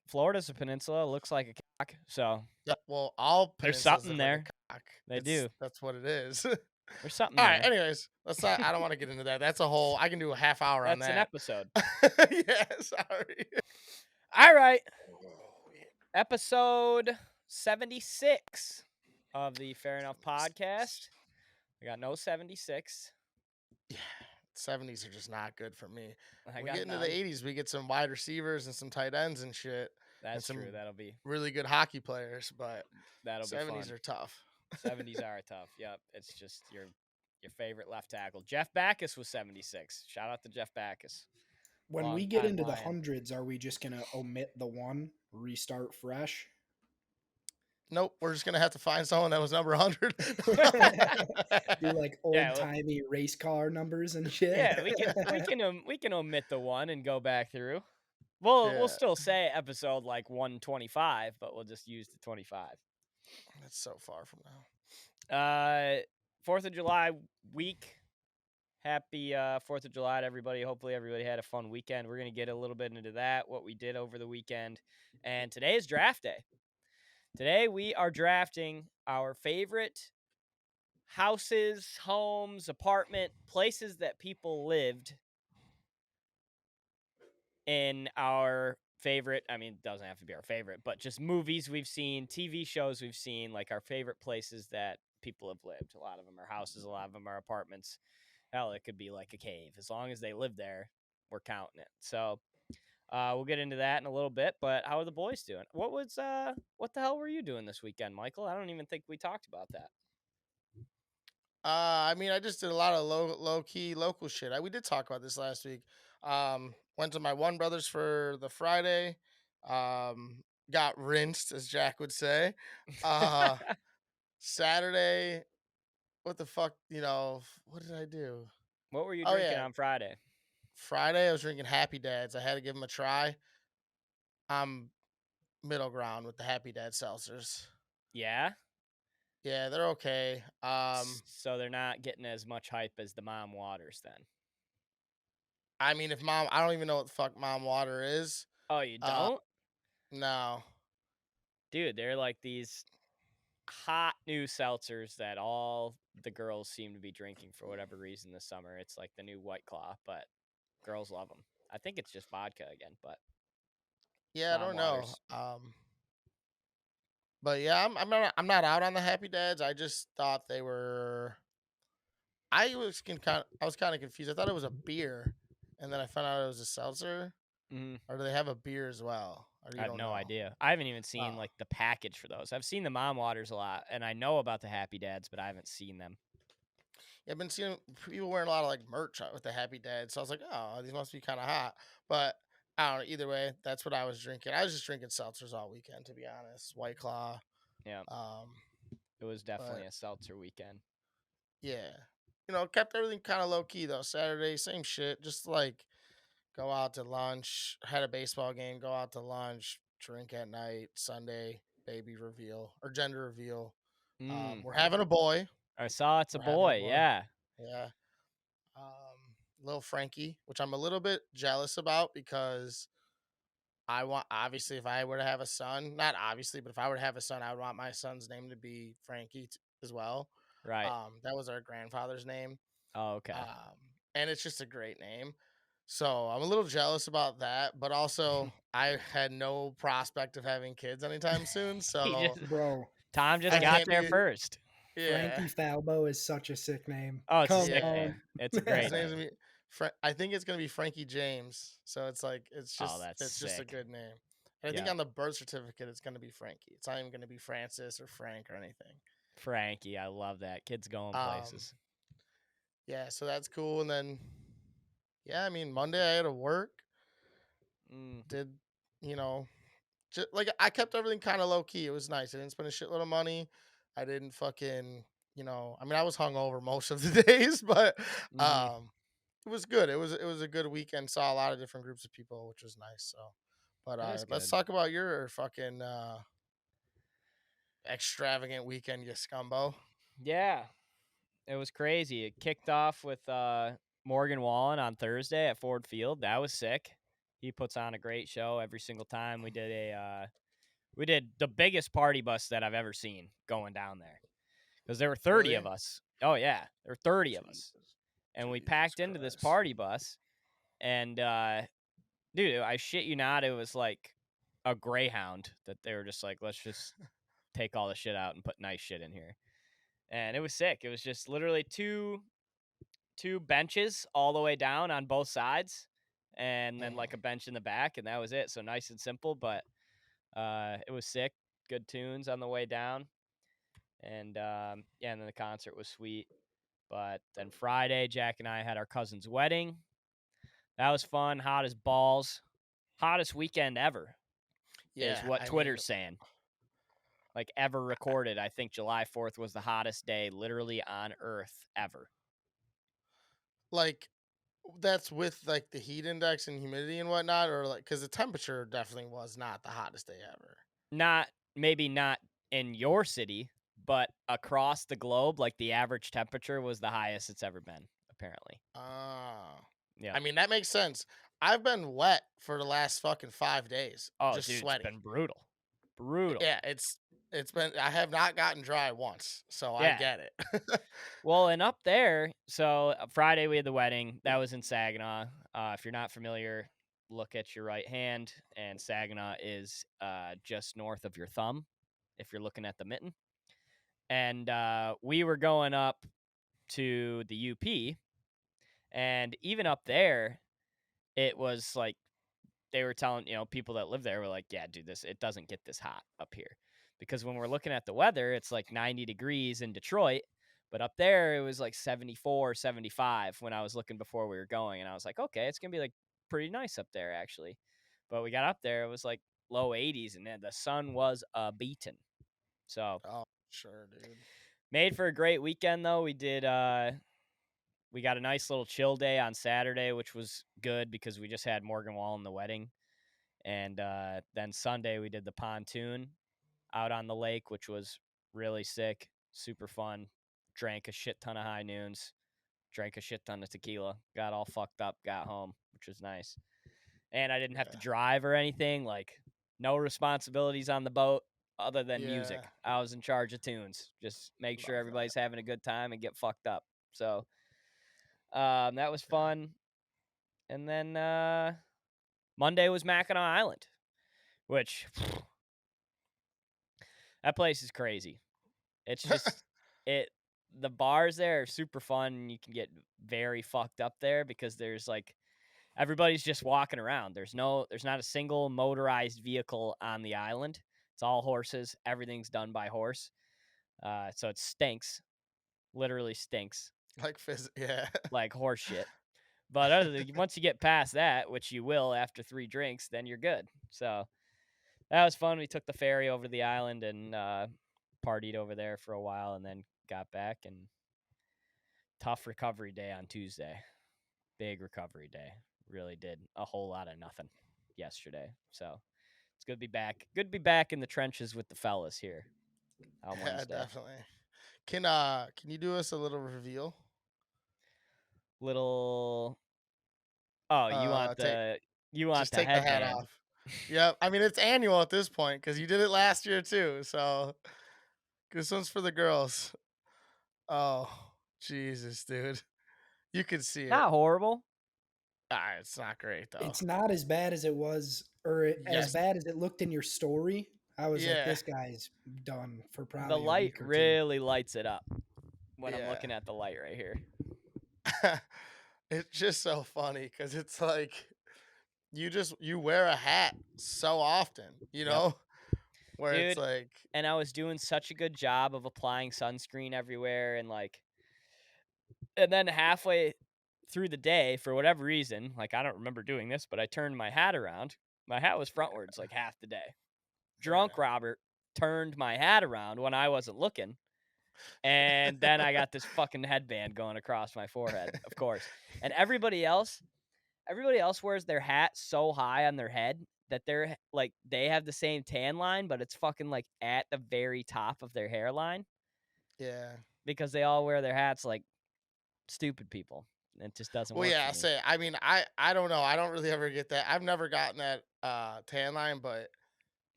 Florida's a peninsula. Looks like a cock. So Yeah, well, all there's peninsulas something look there. like a cock. They do. That's what it is. There's something All right. there. Anyways, let's not. I don't want to get into that. That's a whole. I can do a half hour on That's an that. episode. Yeah. Sorry. All right. Episode 76 of the Fair Enough podcast. We got no 76. Yeah. 70s are just not good for me. I We got get into none. the 80s, we get some wide receivers and some tight ends and shit. That's and some true. That'll be really good hockey players, but that'll be 70s fun. are tough. 70s are tough. Yep. It's just your favorite left tackle. Jeff Backus was 76. Shout out to Jeff Backus. When we get into the hundreds, are we just going to omit the one, restart fresh? Nope, we're just gonna have to find someone that was number 100. Do like old-timey race car numbers and shit. Yeah, we can omit the one and go back through. We'll still say episode like 125, but we'll just use the 25. That's so far from now. 4th of July week. Happy 4th of July to everybody. Hopefully everybody had a fun weekend. We're going to get a little bit into that, what we did over the weekend. And today is draft day. Today we are drafting our favorite houses, homes, apartment, places that people lived in our favorite, I mean, it doesn't have to be our favorite, but just movies we've seen, TV shows we've seen, like our favorite places that people have lived. A lot of them are houses, a lot of them are apartments. Hell, it could be like a cave. As long as they live there, we're counting it. So we'll get into that in a little bit, but how are the boys doing? What the hell were you doing this weekend, Michael? I don't even think we talked about that. I mean, I just did a lot of low key local shit. We did talk about this last week. Went to my one brother's for the Friday. Got rinsed, as Jack would say. Saturday, what the fuck? What did I do? What were you drinking on Friday? Friday, I was drinking Happy Dads. I had to give them a try. I'm middle ground with the Happy Dad seltzers. Yeah? Yeah, they're okay. So they're not getting as much hype as the Mom Waters then. I mean, I don't even know what the fuck Mom Water is. Oh, you don't? No. Dude, they're like these hot new seltzers that all the girls seem to be drinking for whatever reason this summer. It's like the new White Claw, but girls love them. I think it's just vodka again, but yeah, I don't know. But yeah, I'm not out on the Happy Dads. I just thought they were. I was kind of confused. I thought it was a beer, and then I found out it was a seltzer. Mm-hmm. Or do they have a beer as well? I have no idea. I haven't even seen like the package for those. I've seen the Mom Waters a lot, and I know about the Happy Dads, but I haven't seen them. Yeah, I've been seeing people wearing a lot of like merch with the Happy Dads, so I was like, oh, these must be kind of hot. But I don't know. Either way, that's what I was drinking. I was just drinking seltzers all weekend, to be honest. White Claw. Yeah. It was definitely a seltzer weekend. Yeah. Kept everything kind of low key though. Saturday, same shit. Just like go out to lunch, had a baseball game, go out to lunch, drink at night. Sunday, baby reveal or gender reveal. We're having a boy. I saw it's a boy. Yeah. Yeah. Little Frankie, which I'm a little bit jealous about because obviously, if I were to have a son, not obviously, but if I were to have a son, I would want my son's name to be Frankie as well. Right. That was our grandfather's name. Oh, okay. And it's just a great name. So I'm a little jealous about that, but also I had no prospect of having kids anytime soon. So, bro, Tom just got there first. Yeah. Frankie Falbo is such a sick name. Oh, it's a sick name. It's a great name. I think it's gonna be Frankie James. So it's just just a good name. And I think on the birth certificate it's gonna be Frankie. It's not even gonna be Francis or Frank or anything. Frankie, I love that. Kids going places. Yeah, so that's cool. And then I mean Monday I had to work. Did just like I kept everything kind of low key. It was nice. I didn't spend a shitload of money. I didn't fucking I mean I was hungover most of the days, but it was good. It was a good weekend. Saw a lot of different groups of people, which was nice. So, but let's talk about your fucking extravagant weekend, you scumbo. Yeah, it was crazy. It kicked off with Morgan Wallen on Thursday at Ford Field. That was sick. He puts on a great show every single time. We did the biggest party bus that I've ever seen going down there, because there were 30 of Really? us. Oh yeah, there were 30 of us, Jesus. and we Jesus packed into this Christ. party bus. And dude, I shit you not, it was like a Greyhound that they were just like, let's just take all the shit out and put nice shit in here. And it was sick. It was just literally two benches all the way down on both sides, and then like a bench in the back, and that was it. So nice and simple, but it was sick. Good tunes on the way down. And yeah, and then the concert was sweet. But then Friday, Jack and I had our cousin's wedding. That was fun. Hot as balls. Hottest weekend ever is Yeah, what I mean, Twitter's saying. Like ever recorded. I think July 4th was the hottest day literally on Earth ever. like that's with like the heat index and humidity and whatnot, or like because the temperature definitely was not the hottest day ever. Maybe not in your city, but across the globe, like the average temperature was the highest it's ever been, apparently. Ah, Yeah. I mean that makes sense. I've been wet for the last fucking 5 days, Oh, just dude, sweaty. it's been brutal. Brutal. Yeah, it's been. I have not gotten dry once, so I Yeah. get it. Well, and up there, so Friday we had the wedding. That was in Saginaw. If you're not familiar, look at your right hand, and Saginaw is just north of your thumb if you're looking at the mitten. And we were going up to the UP, and even up there, it was like they were telling, people that live there were like, yeah, dude, it doesn't get this hot up here. Because when we're looking at the weather, it's like 90 degrees in Detroit, but up there it was like 74, 75 when I was looking before we were going. And I was like, okay, it's going to be like pretty nice up there actually. But we got up there, it was like low 80s, and then the sun was beaten. So Oh, sure, dude. made for a great weekend though. We got a nice little chill day on Saturday, which was good because we just had Morgan Wall in the wedding. And then Sunday we did the pontoon out on the lake, which was really sick, super fun. Drank a shit ton of high noons, drank a shit ton of tequila, got all fucked up, got home, which was nice. And I didn't have to Yeah. drive or anything, like no responsibilities on the boat other than Yeah, music. I was in charge of tunes, just make sure love that. everybody's having a good time and get fucked up. So that was Yeah. fun. And then Monday was Mackinac Island, which that place is crazy. It's just the bars there are super fun, and you can get very fucked up there because there's like everybody's just walking around. There's not a single motorized vehicle on the island. It's all horses. Everything's done by horse. So it stinks. Literally stinks Yeah. like horse shit. But once you get past that, which you will after 3 drinks, then you're good. So that was fun. We took the ferry over to the island and partied over there for a while, and then got back. And tough recovery day on Tuesday. Big recovery day. Really did a whole lot of nothing yesterday. So it's good to be back. Good to be back in the trenches with the fellas here on Yeah, Wednesday. definitely. Can you do us a little reveal? Little. Oh, you want Take the take the hat headband? off. Yep. I mean, it's annual at this point because you did it last year too. So this one's for the girls. Oh, Jesus, dude. You can see it. Not horrible. It's not great though. It's not as bad as it was, or as Yes. bad as it looked in your story. I was like, Yeah. this guy's done for The probably a light week or two. really lights it up when I'm Yeah. looking at the light right here. It's just so funny because it's like you wear a hat so often, where it's Dude, like, and I was doing such a good job of applying sunscreen everywhere, and then halfway through the day, for whatever reason, like I don't remember doing this, but I turned my hat around. My hat was frontwards like half the day. Drunk yeah. Robert turned my hat around when I wasn't looking. And then I got this fucking headband going across my forehead, of course. And everybody else wears their hat so high on their head that they're like they have the same tan line, but it's fucking like at the very top of their hairline Yeah. because they all wear their hats like stupid people. It just doesn't Well, work yeah, for me. I mean, I don't know. I don't really ever get that. I've never gotten that tan line, but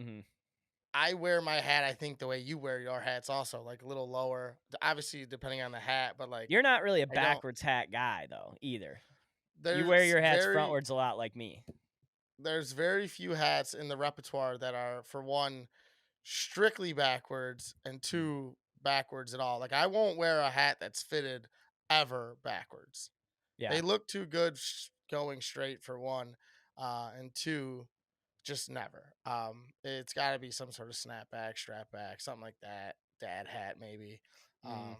Mm-hmm. I wear my hat, I think, the way you wear your hats also, like a little lower. Obviously, depending on the hat, but like You're not really a I don't. backwards hat guy though, either. You wear There's your hats very frontwards a lot like me. there's very few hats in the repertoire that are, for one, strictly backwards, and two, backwards at all. Like I won't wear a hat that's fitted ever backwards. Yeah. They look too good going straight, for one, and two, just never. It's got to be some sort of snapback, strap back, something like that. Dad hat maybe. Mm.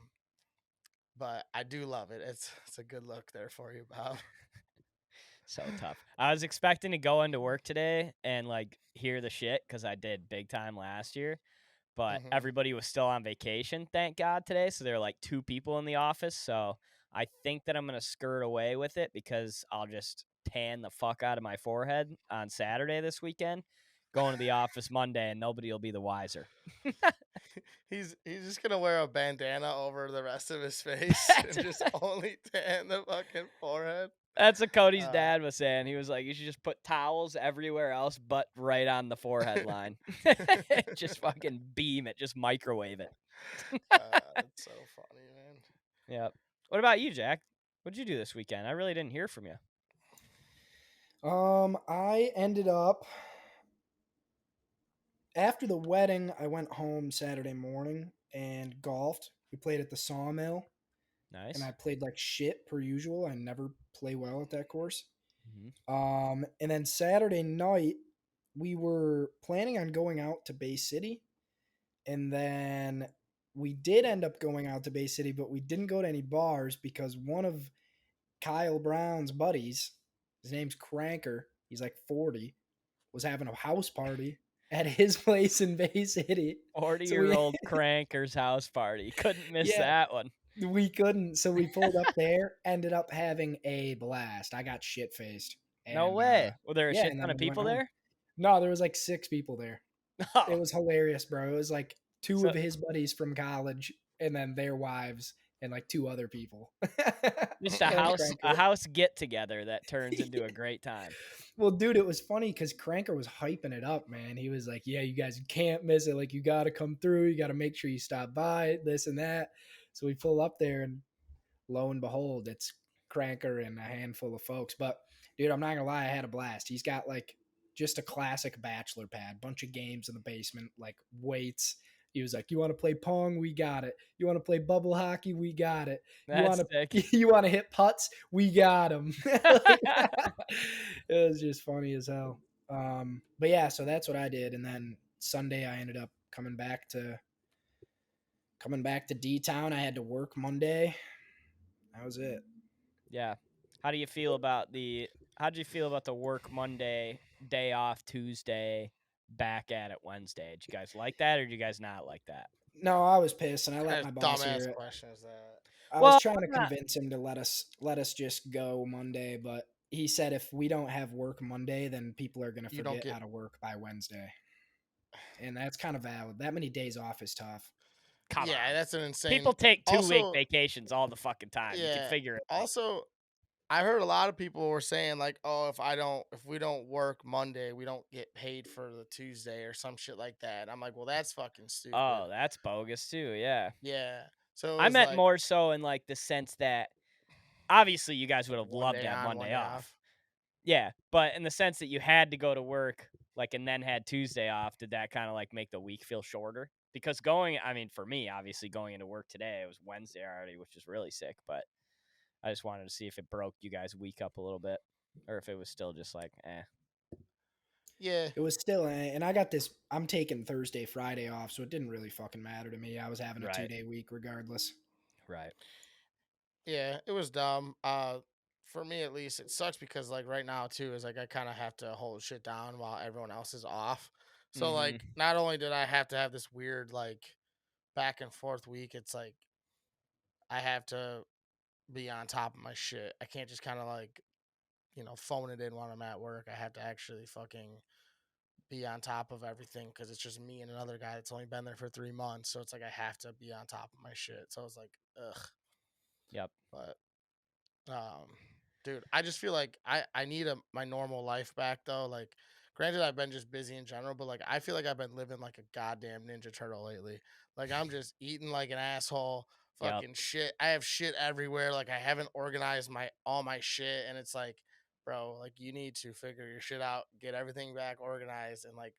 But I do love it. It's a good look there for you, Bob. So tough. I was expecting to go into work today and like hear the shit because I did big time last year, but Hmm. everybody was still on vacation, thank God, today. So there were like 2 people in the office. So I think that I'm gonna skirt away with it because I'll just tan the fuck out of my forehead on Saturday this weekend, going to the office Monday, and nobody will be the wiser. He's just gonna wear a bandana over the rest of his face and That's just only tan the fucking forehead. That's what Cody's Uh, dad was saying. He was like, you should just put towels everywhere else but right on the forehead line. Just fucking beam it. Just microwave it. that's so funny, man. Yep. What about you, Jack? What'd you do this weekend? I really didn't hear from you. I ended up after the wedding. I went home Saturday morning and golfed. We played at the Sawmill, and Nice. I played like shit per usual. I never play well at that course. Mm-hmm. And then Saturday night, we were planning on going out to Bay City, and then we did end up going out to Bay City, but we didn't go to any bars because one of Kyle Brown's buddies, his name's Cranker, he's like 40, was having a house party at his place in Bay City. So 40-year-old cranker's house party. Couldn't miss yeah, that one. we couldn't. So we pulled up there, ended up having a blast. I got shit faced. No And way. Were there a yeah, shit and ton then of we went people home. there? No, there was like 6 people there. Oh. It was hilarious, bro. It was like 2 So of his buddies from college and then their wives and like 2 other people. just And a Cranker. house get together that turns into a great time. Well, dude, it was funny because Cranker was hyping it up, man. He was like, yeah, you guys can't miss it. Like, you got to come through. You got to make sure you stop by, this and that. So we pull up there, and lo and behold, it's Cranker and a handful of folks. But, dude, I'm not going to lie, I had a blast. He's got like just a classic bachelor pad, bunch of games in the basement, like weights. He was like, "You want to play pong? We got it. You want to play bubble hockey? We got it. You want That's sick. to you want to hit putts? We got them." Like, it was just funny as hell. But yeah, so that's what I did, and then Sunday I ended up coming back to D Town. I had to work Monday. That was it. Yeah. How'd you feel about the work Monday, day off Tuesday, back at it Wednesday? Did you guys like that or did you guys not like that? No, I was pissed, and I What let kind my of boss hear dumbass it. question is that? I was Well, trying to I'm not convince him to let us just go Monday, but he said if we don't have work Monday, then people are going to You don't forget get. how to work by Wednesday. And that's kind of valid. That many days off is tough. come Yeah, on. that's an insane. People take 2-week Also, vacations all the fucking time. You can yeah. figure it out. Also, I heard a lot of people were saying like, "Oh, if we don't work Monday, we don't get paid for the Tuesday or some shit like that." I'm like, "Well, that's fucking stupid." Oh, that's bogus too. Yeah. Yeah. So it I was meant like more so in like the sense that obviously you guys would have one loved day to have on, one Monday day off. off. Yeah, but in the sense that you had to go to work, like, and then had Tuesday off, did that kind of like make the week feel shorter? Because for me, obviously going into work today, it was Wednesday already, which is really sick. But I just wanted to see if it broke you guys' week up a little bit, or if it was still just like, eh. Yeah. It was still, and I got this. I'm taking Thursday, Friday off, so it didn't really fucking matter to me. I was having a Right, 2-day week regardless. right. Yeah, it was dumb. For me at least, it sucks because like right now too is like I kind of have to hold shit down while everyone else is off. So Mm-hmm. like, not only did I have to have this weird like back and forth week, it's like I have to be on top of my shit. I can't just kind of like phone it in while I'm at work. I have to actually fucking be on top of everything because it's just me and another guy that's only been there for 3 months. So it's like I have to be on top of my shit. So it's like, ugh. Yep. But Dude, I just feel like I need my normal life back though. Like, granted, I've been just busy in general, but like I feel like I've been living like a goddamn Ninja Turtle lately. Like I'm just eating like an asshole. Yep. Fucking shit. I have shit everywhere. Like I haven't organized all my shit, and it's like, bro, like you need to figure your shit out, get everything back organized, and like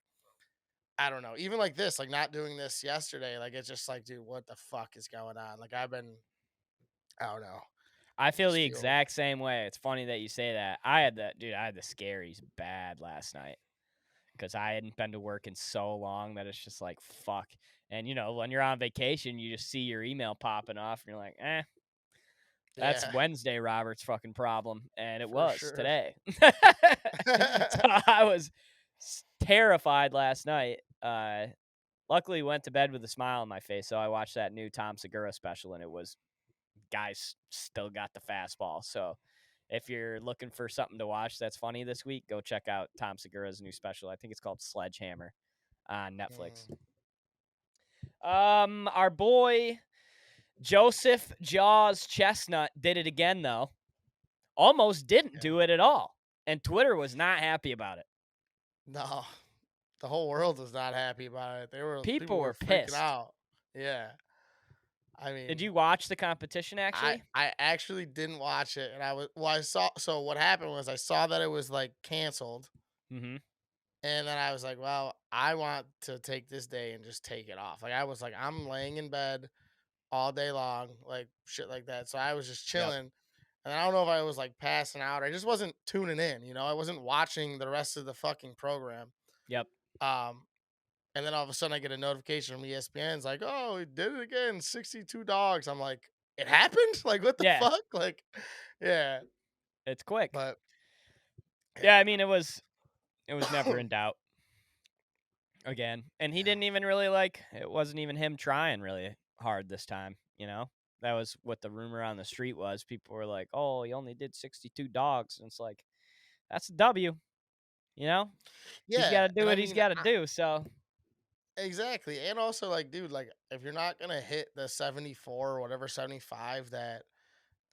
I don't know. Even like this, like not doing this yesterday, like it's just like, dude, what the fuck is going on? Like I don't know. I feel Just the feel exact same way. It's funny that you say that. I had the scaries bad last night because I hadn't been to work in so long that it's just like, fuck. And, when you're on vacation, you just see your email popping off and you're like, that's yeah, Wednesday Robert's fucking problem. And it for was sure. today. So I was terrified last night. Luckily went to bed with a smile on my face. So I watched that new Tom Segura special and it was, guys still got the fastball. So if you're looking for something to watch that's funny this week, go check out Tom Segura's new special. I think it's called Sledgehammer on Netflix. Our boy Joseph Jaws Chestnut did it again though. Almost didn't Yeah. do it at all. And Twitter was not happy about it. No, the whole world was not happy about it. People People were were freaking pissed. out. Yeah. I Did mean, you watch the competition I actually? I actually didn't watch it, and I saw. So what happened was I saw that it was like canceled, Mm-hmm. and then I was like, well, I want to take this day and just take it off. Like I was like, I'm laying in bed all day long, like shit like that. So I was just Yep. chilling, and I don't know if I was like passing out. I just wasn't tuning in. I wasn't watching the rest of the fucking program. Yep. Um, And then all of a sudden I get a notification from ESPN. It's like, oh, he did it again. 62 dogs. I'm like, it happened? Like, what the Yeah. fuck? Like, yeah. It's quick. But Yeah, yeah. I mean it was never in doubt. Again. And he didn't even really it wasn't even him trying really hard this time, That was what the rumor on the street was. People were like, "Oh, he only did 62 dogs." And it's like, that's a W, He's got Yeah. to do And I what he's mean, got to do. So, exactly. And also, like, dude, like, if you're not going to hit the 74 or whatever, 75 that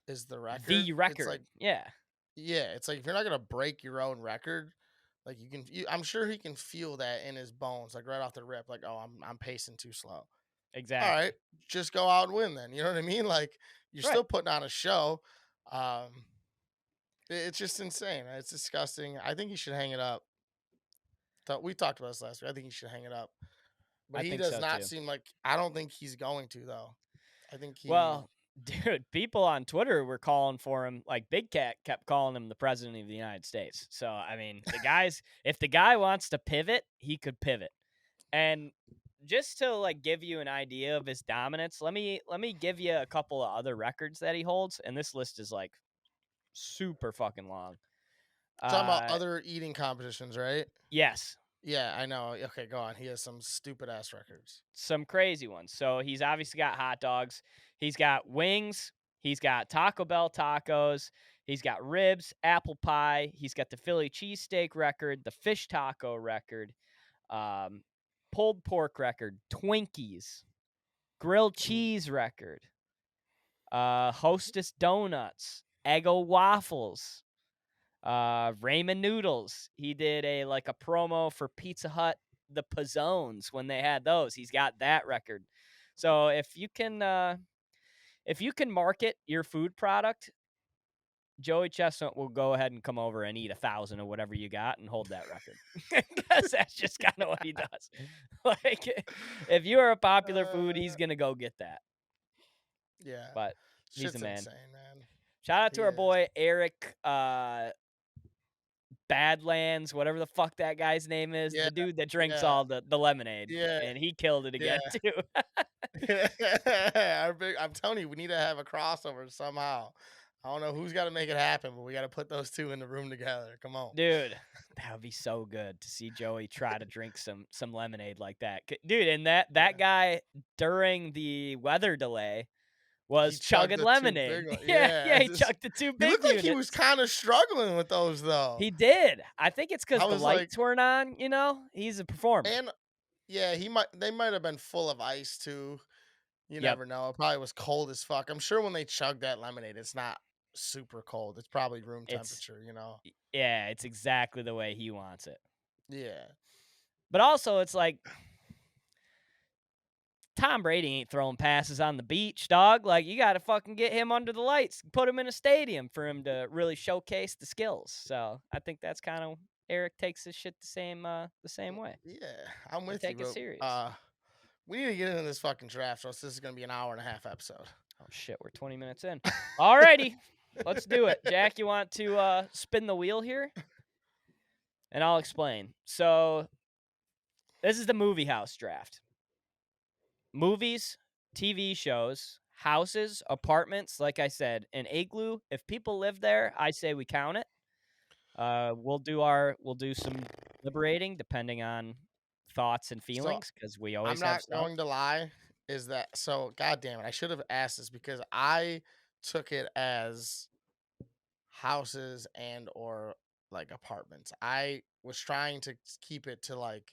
is the record, the it's like, record. Yeah, yeah, it's like if you're not going to break your own record, like, I'm sure he can feel that in his bones, like, right off the rip, like, oh, I'm pacing too slow. All right, exactly. just go out and win then. You know what I mean? Like you're Right. still putting on a show. It's just insane. It's disgusting. I think he should hang it up. We talked about this last week. I think he should hang it up. But I he think does so not too. seem like. I don't think he's going to though. I think he. Well, dude, people on Twitter were calling for him. Like Big Cat kept calling him the president of the United States. So, I mean, if the guy wants to pivot, he could pivot. And just to give you an idea of his dominance, let me give you a couple of other records that he holds, and this list is super fucking long. Talking about other eating competitions, right? Yes, Yeah, I know. Okay, go on. He has some stupid ass records. some crazy ones. So he's obviously got hot dogs, he's got wings, he's got Taco Bell tacos, he's got ribs, apple pie, he's got the Philly cheesesteak record, the fish taco record, pulled pork record, Twinkies, grilled cheese record, Hostess donuts, Eggo waffles, ramen noodles. He did a promo for Pizza Hut, the Pizzones, when they had those. He's got that record. So if you can market your food product, Joey Chestnut will go ahead and come over and eat 1,000 of whatever you got and hold that record, because that's just kind of what he does. If you're a popular food, he's gonna go get that. Yeah, But he's a shit's man. insane, man. Shout out He to our is. boy Eric Badlands, whatever the fuck that guy's name is, Yeah, the dude that drinks yeah, all the lemonade, yeah, and he killed it yeah. again too. I'm telling you, we need to have a crossover somehow. I don't know who's got to make it happen, but we got to put those two in the room together. Come on, Dude, that would be so good to see Joey try to drink some lemonade like that. Dude, and that yeah. guy during the weather delay He was chugged chugging the two lemonade. big ones. Yeah, Yeah, he chugged the two he big looked like he was units. kind of struggling with those though. He did. I think it's because I the was like, lights weren't on, He's a performer. and yeah, they might have been full of ice too. You Yep. never know. It probably was cold as fuck. I'm sure when they chugged that lemonade, it's not super cold. It's probably room It's temperature, you know. yeah, it's exactly the way he wants it. Yeah. But also, it's like Tom Brady ain't throwing passes on the beach, dog. Like, you got to fucking get him under the lights, put him in a stadium for him to really showcase the skills. So I think that's kind of Eric takes his shit the same way. Yeah, I'm They with you, take it but serious. we need to get into this fucking draft, or else this is gonna be an hour and a half episode. Oh shit, we're 20 minutes in. Alrighty, let's do it. Jack, you want to spin the wheel here? And I'll explain. So this is the movie house draft. Movies, TV shows, houses, apartments, like I said, an igloo. If people live there, I say we count it. We'll do some liberating depending on thoughts and So feelings because we I'm always have not stuff. going to lie. Is that so? God damn it! I should have asked this because I took it as houses and or like apartments. I was trying to keep it to like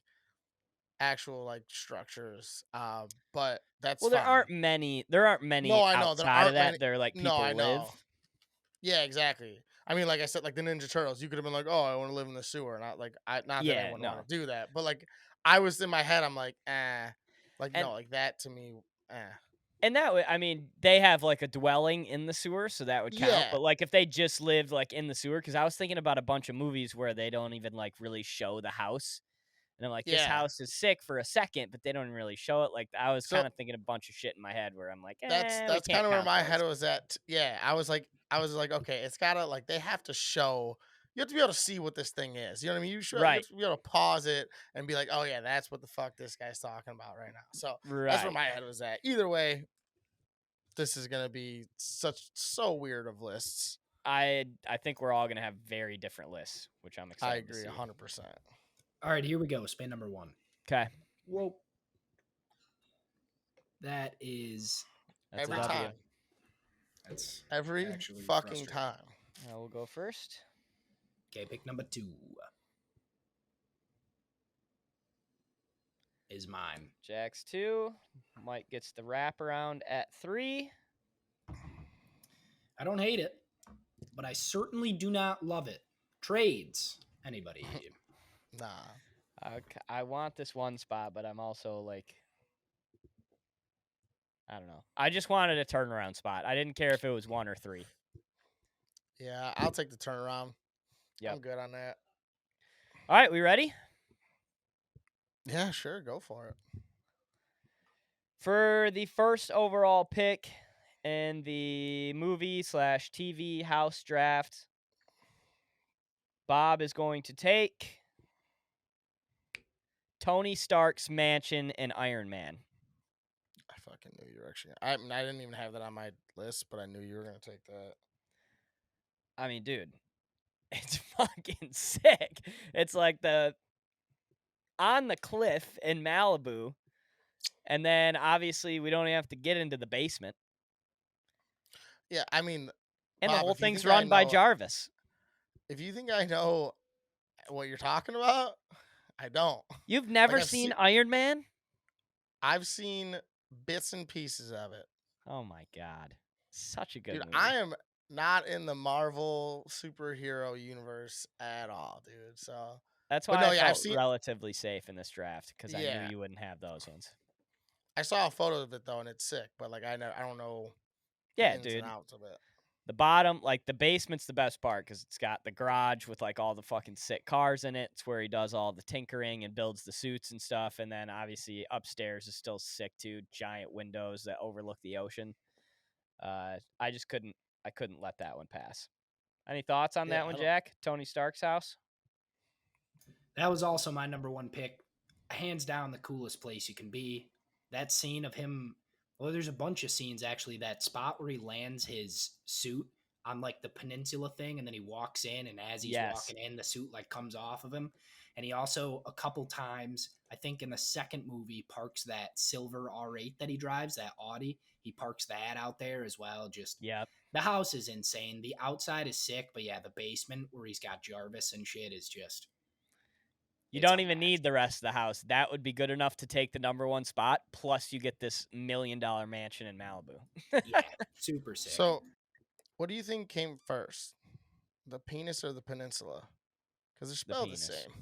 actual like structures. But that's Well, fine. there aren't many No, I know there outside of aren't that. many. They're like No, I people live. know. Yeah, exactly. I mean, like I said, like the Ninja Turtles, you could have been like, "Oh, I want to live in the sewer," not like not that I Yeah, wouldn't no. want to do that, but like I was in my head, I'm like, like And no, like that to me, and that would, I mean, they have like a dwelling in the sewer, so that would count. yeah, But like if they just lived like in the sewer, because I was thinking about a bunch of movies where they don't even like really show the house. And I'm like, this yeah. house is sick for a second, but they don't really show it. Like I was So kind of thinking a bunch of shit in my head where I'm like, we that's can't kind of where count my head those. was at. Yeah, I was like, okay, it's gotta like they have to show. You have to be able to see what this thing is. You know what I mean? You have Right, to be able to pause it and be like, oh yeah, that's what the fuck this guy's talking about right now. So that's where right. my head was at. Either way, this is gonna be so weird of lists. I think we're all gonna have very different lists, which I'm I excited to agree see. 100%. All right, here we go. Spin number one. Okay, Whoa. That is that's Every a W. time. that's Every actually fucking frustrating. time. We'll go first. Okay, pick number 2 is mine. Jack's 2. Mike gets the wraparound at 3. I don't hate it, but I certainly do not love it. Trades. Anybody? Nah. I want this one spot, but I'm also like, I don't know. I just wanted a turnaround spot. I didn't care if it was 1 or 3. Yeah, I'll take the turnaround. Yep. I'm good on that. All right, we ready? Yeah, sure. Go for it. For the first overall pick in the movie/TV house draft, Bob is going to take Tony Stark's mansion in Iron Man. I fucking knew you were actually. I didn't even have that on my list, but I knew you were gonna take that. I mean, dude, it's fucking sick. It's like on the cliff in Malibu, and then obviously we don't even have to get into the basement. Yeah, I mean, And Bob, the whole if you thing's think I run by know- Jarvis. If you think I know what you're talking about, I don't. You've never I've seen seen- Iron Man? I've seen bits and pieces of it. Oh my god. Such a good Dude, movie. I am not in the Marvel superhero universe at all, dude. So That's but why no, I yeah, I've felt seen- relatively safe in this draft because I Yeah. knew you wouldn't have those ones. I saw a photo of it though, and it's sick. But like, I don't know. the Yeah, ins dude. and outs of it. The bottom, like the basement's the best part because it's got the garage with like all the fucking sick cars in it. It's where he does all the tinkering and builds the suits and stuff. And then obviously upstairs is still sick too. Giant windows that overlook the ocean. I couldn't let that one pass. Any thoughts on Yeah, that I one, don't- Jack? Tony Stark's house? That was also my number one pick. Hands down, the coolest place you can be. That scene of him. Well, there's a bunch of scenes actually. That spot where he lands his suit on like the peninsula thing, and then he walks in, and as he's Yes. walking in, the suit like comes off of him. And he also a couple times, I think in the second movie, parks that silver R8 that he drives, that Audi. He parks that out there as well. Just Yep. the house is insane. The outside is sick, but yeah, the basement where he's got Jarvis and shit is just. You It's don't even unmatched. need the rest of the house. That would be good enough to take the number one spot. Plus, you get this $1 million mansion in Malibu. Yeah, super sick. So What do you think came first, the penis or the peninsula? Because they're The spelled the penis. same.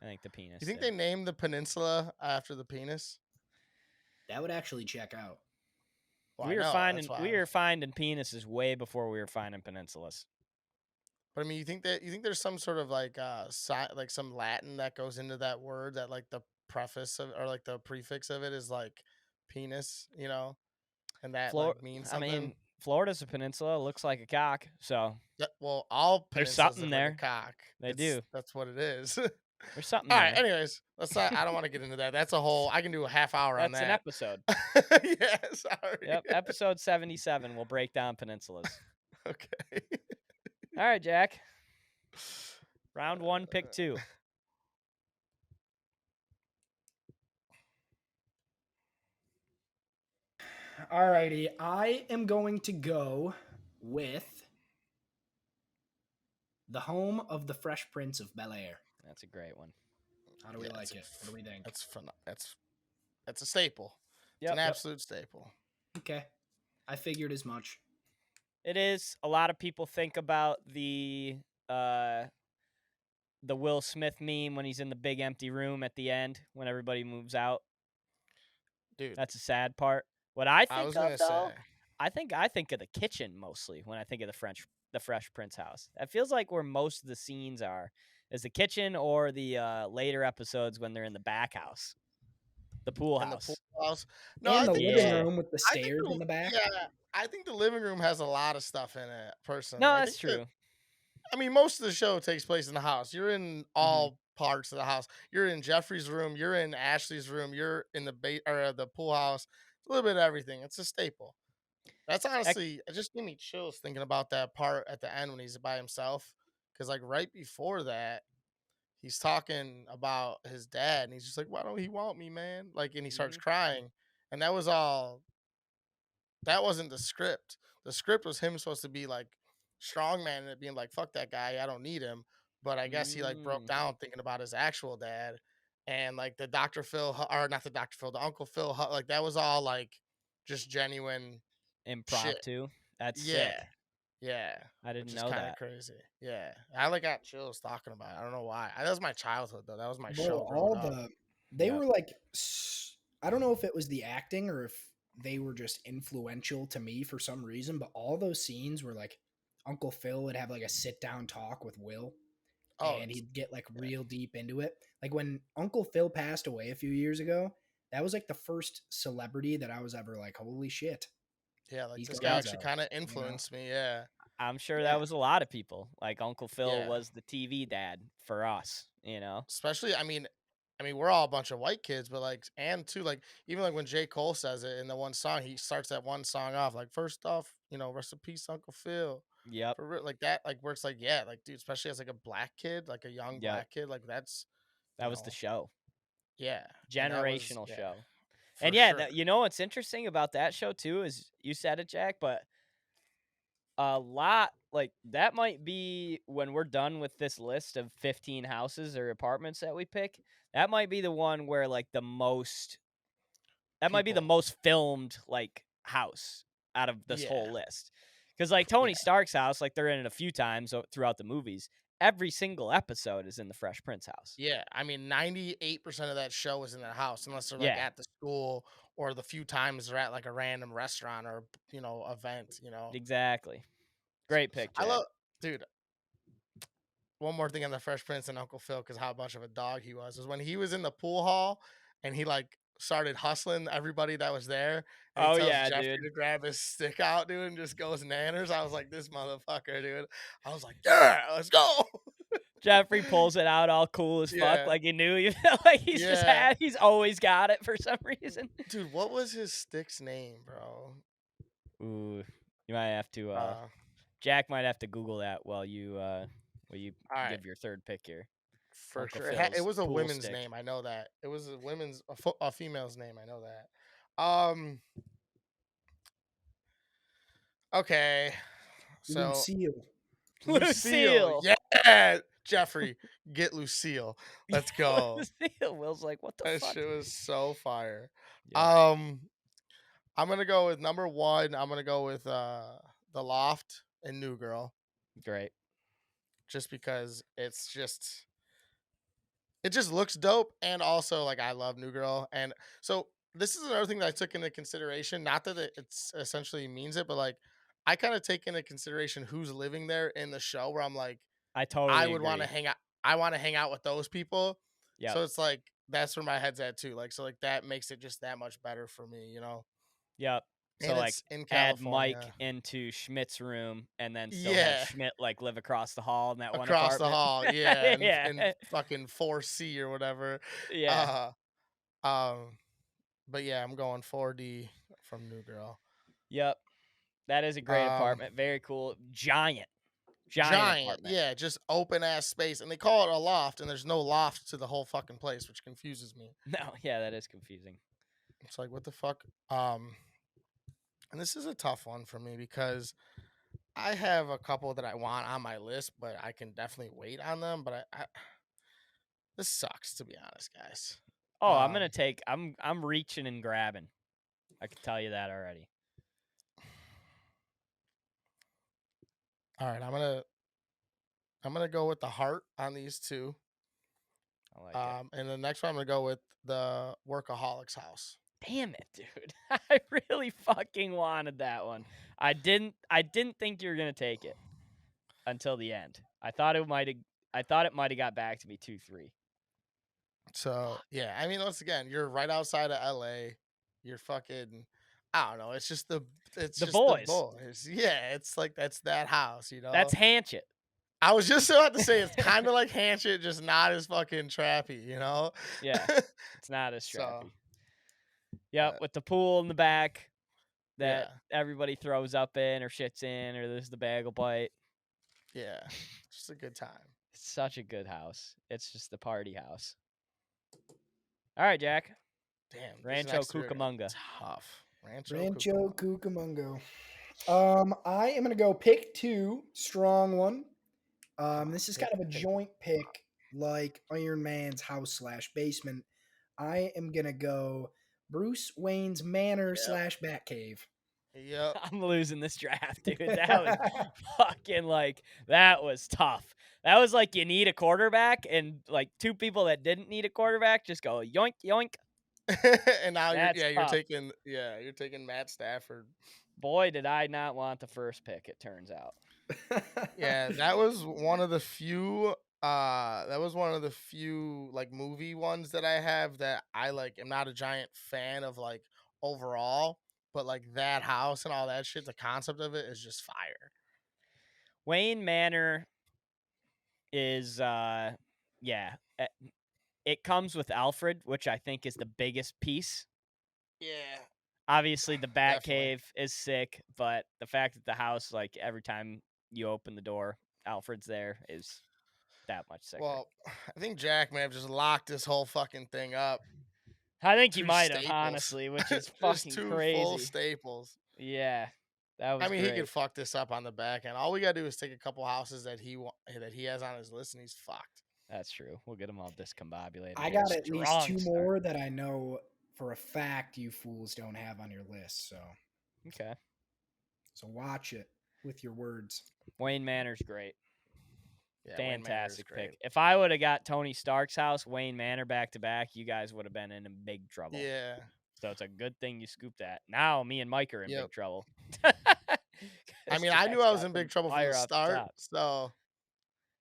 I think the penis. You think did. they named the peninsula after the penis? That would actually check out. Well, we I were know, that's finding why. finding penises way before we were finding peninsulas. But I mean, you think there's some sort of like like some Latin that goes into that word, that like the preface of, or like the prefix of it is like penis, and that like means I something. mean, Florida's a peninsula. Looks like a cock. So Yeah, well, all there's peninsulas something look there. like a cock. They do. That's what it is. There's something All there. right. Anyways, let's not. I don't want to get into that. That's a whole. I can do a half hour on That's an that. episode. Yeah. Sorry. Yep. Episode 77. We'll break down peninsulas. Okay. All right, Jack. Round 1, pick 2. Alrighty, I am going to go with the home of the Fresh Prince of Bel-Air. That's a great one. How do we like it? What do we think? That's a staple. It's an absolute staple. Okay. I figured as much. It is. A lot of people think about the Will Smith meme when he's in the big empty room at the end when everybody moves out. Dude, that's a sad part. What I think was gonna say, I think of the kitchen mostly when I think of the Fresh Prince house. It feels like where most of the scenes are is the kitchen or the later episodes when they're in the back house, the pool house. The pool house. No, and I the think living room with the stairs in the back. Yeah, I think the living room has a lot of stuff in it. Personally, no, that's true. I mean, most of the show takes place in the house. You're in all parts of the house. You're in Jeffrey's room. You're in Ashley's room. You're in the the pool house. It's a little bit of everything. It's a staple. That's honestly, it just gave me chills thinking about that part at the end when he's by himself. Because like right before that, he's talking about his dad, and he's just like, "Why don't he want me, man?" Like, and he starts crying, and that was all. That wasn't the script. The script was him supposed to be like strongman and it being like, "Fuck that guy, I don't need him." But I guess he like broke down thinking about his actual dad, and like the Dr. Phil, or not the Dr. Phil, the Uncle Phil, like that was all like just genuine impromptu. Shit. That's sick. Yeah, I didn't which know is kind of that. crazy. Yeah, I like got chills talking about it. I don't know why. That was my childhood though. That was my show. All they were like, I don't know if it was the acting or if they were just influential to me for some reason, but all those scenes were like Uncle Phil would have like a sit down talk with Will. And he'd get like real deep into it. Like when Uncle Phil passed away a few years ago, that was like the first celebrity that I was ever like, holy shit. Yeah, like this guy actually kind of influenced me. Yeah. I'm sure that was a lot of people. Like Uncle Phil was the TV dad for us, Especially, I mean, we're all a bunch of white kids, but like, and too, like, even like when J. Cole says it in the one song, he starts that one song off like, "First off, rest in peace, Uncle Phil." Yep. Like that, like where it's like, yeah, like dude, especially as like a black kid, like a young black kid, like that was the show. Yeah, generational show. And what's interesting about that show too is you said it, Jack, but a lot like that might be when we're done with this list of 15 houses or apartments that we pick. That might be the one where like might be the most filmed like house out of this whole list. Because like Tony Stark's house, like they're in it a few times throughout the movies. Every single episode is in the Fresh Prince house. Yeah, I mean, 98% of that show is in that house, unless they're like at the school or the few times they're at like a random restaurant or event. Exactly. Great pick, Jack. Dude. One more thing on the Fresh Prince and Uncle Phil, because how much of a dog he was when he was in the pool hall and he like started hustling everybody that was there. And he tells Jeffrey to grab his stick out, dude, and just goes nanners. I was like, this motherfucker, dude. I was like, yeah, let's go. Jeffrey pulls it out all cool as fuck, like he knew. Like he's always got it for some reason. Dude, what was his stick's name, bro? Ooh, you might have to. Jack might have to Google that while you give your third pick here. For Uncle sure, it was a women's name. I know that it was a female's name. I know that. Okay, so Lucille. Yeah, Jeffrey, get Lucille. Let's go. Lucille. Will's like, what the fuck? That shit was so fire. Yeah. I'm gonna go with number 1. I'm gonna go with the the loft in New Girl, Great. just because it just looks dope, and also like I love New Girl, and so this is another thing that I took into consideration. Not that it's essentially means it, but like I kind of take into consideration who's living there in the show. Where I'm like, I I totally would want to agree. hang out. I want to hang out with those people. Yep. So it's like that's where my head's at too. Like so, like that makes it just that much better for me, you know. Yep. So And like it's in add Mike California. into Schmidt's room and then still have Yeah, Schmidt like live across the hall in that one across the apartment. hall. Yeah, and Yeah. in fucking 4C or whatever. Yeah. Uh, um, but yeah, I'm going 4D from New Girl. Yep. That is a great apartment. Very cool. Giant apartment. Yeah, just open ass space, and they call it a loft, and there's no loft to the whole fucking place, which confuses me. No, yeah, that is confusing. It's like what the fuck. And this is a tough one for me because I have a couple that I want on my list, but I can definitely wait on them. But I this sucks, to be honest, guys. Oh, I'm gonna take. I'm reaching and grabbing. I can tell you that already. All right, I'm gonna go with the heart on these two. I like it. And the next one I'm gonna go with the Workaholics house. Damn it, dude! I really fucking wanted that one. I didn't think you were gonna take it until the end. I thought it might have got back to me 2-3. So yeah, I mean, once again, you're right outside of LA. You're fucking, I don't know. It's just the boys. the boys. Yeah, it's like that's that house, you know. That's Hanchett. I was just about to say it's kind of like Hanchett, just not as fucking trappy, you know. Yeah, it's not as trappy. So, yep, with the pool in the back that yeah, everybody throws up in or shits in, or there's the bagel bite. yeah, just a good time. It's such a good house. It's just the party house. All right, Jack. Damn, Rancho Cucamonga. Tough. Rancho Cucamonga. I am gonna go pick 2, strong one. This is kind of a joint pick, like Iron Man's house / basement. I am gonna go Bruce Wayne's manor / Batcave. Yep. I'm losing this draft, dude. That was fucking like, that was tough. That was like you need a quarterback, and like 2 people that didn't need a quarterback just go yoink yoink. And now That's you're tough. you're taking Matt Stafford. Boy, did I not want the first pick, it turns out. Yeah, that was one of the few like movie ones that I have that I like am not a giant fan of like overall, but like that house and all that shit, the concept of it is just fire. Wayne Manor is it comes with Alfred, which I think is the biggest piece. Yeah. Obviously the Definitely. Batcave is sick, but the fact that the house, like every time you open the door, Alfred's there is that much sicker. Well, I think Jack may have just locked this whole fucking thing up. I think you 2 might have, staples. honestly, which is Just fucking 2 crazy. full staples. Yeah, that was I mean, great. he could fuck this up on the back end. All we gotta do is take a couple houses that he has on his list, and he's fucked. That's true. We'll get them all discombobulated. I got at least 2 more that I know for a fact you fools don't have on your list. So okay. So watch it with your words. Wayne Manor's great. Yeah, fantastic Wayne Manor's pick. If I would have got Tony Stark's house, Wayne Manor back to back, you guys would have been in big trouble. Yeah. So it's a good thing you scooped that. Now me and Mike are in big trouble. I mean, I knew I was in big trouble from the start, so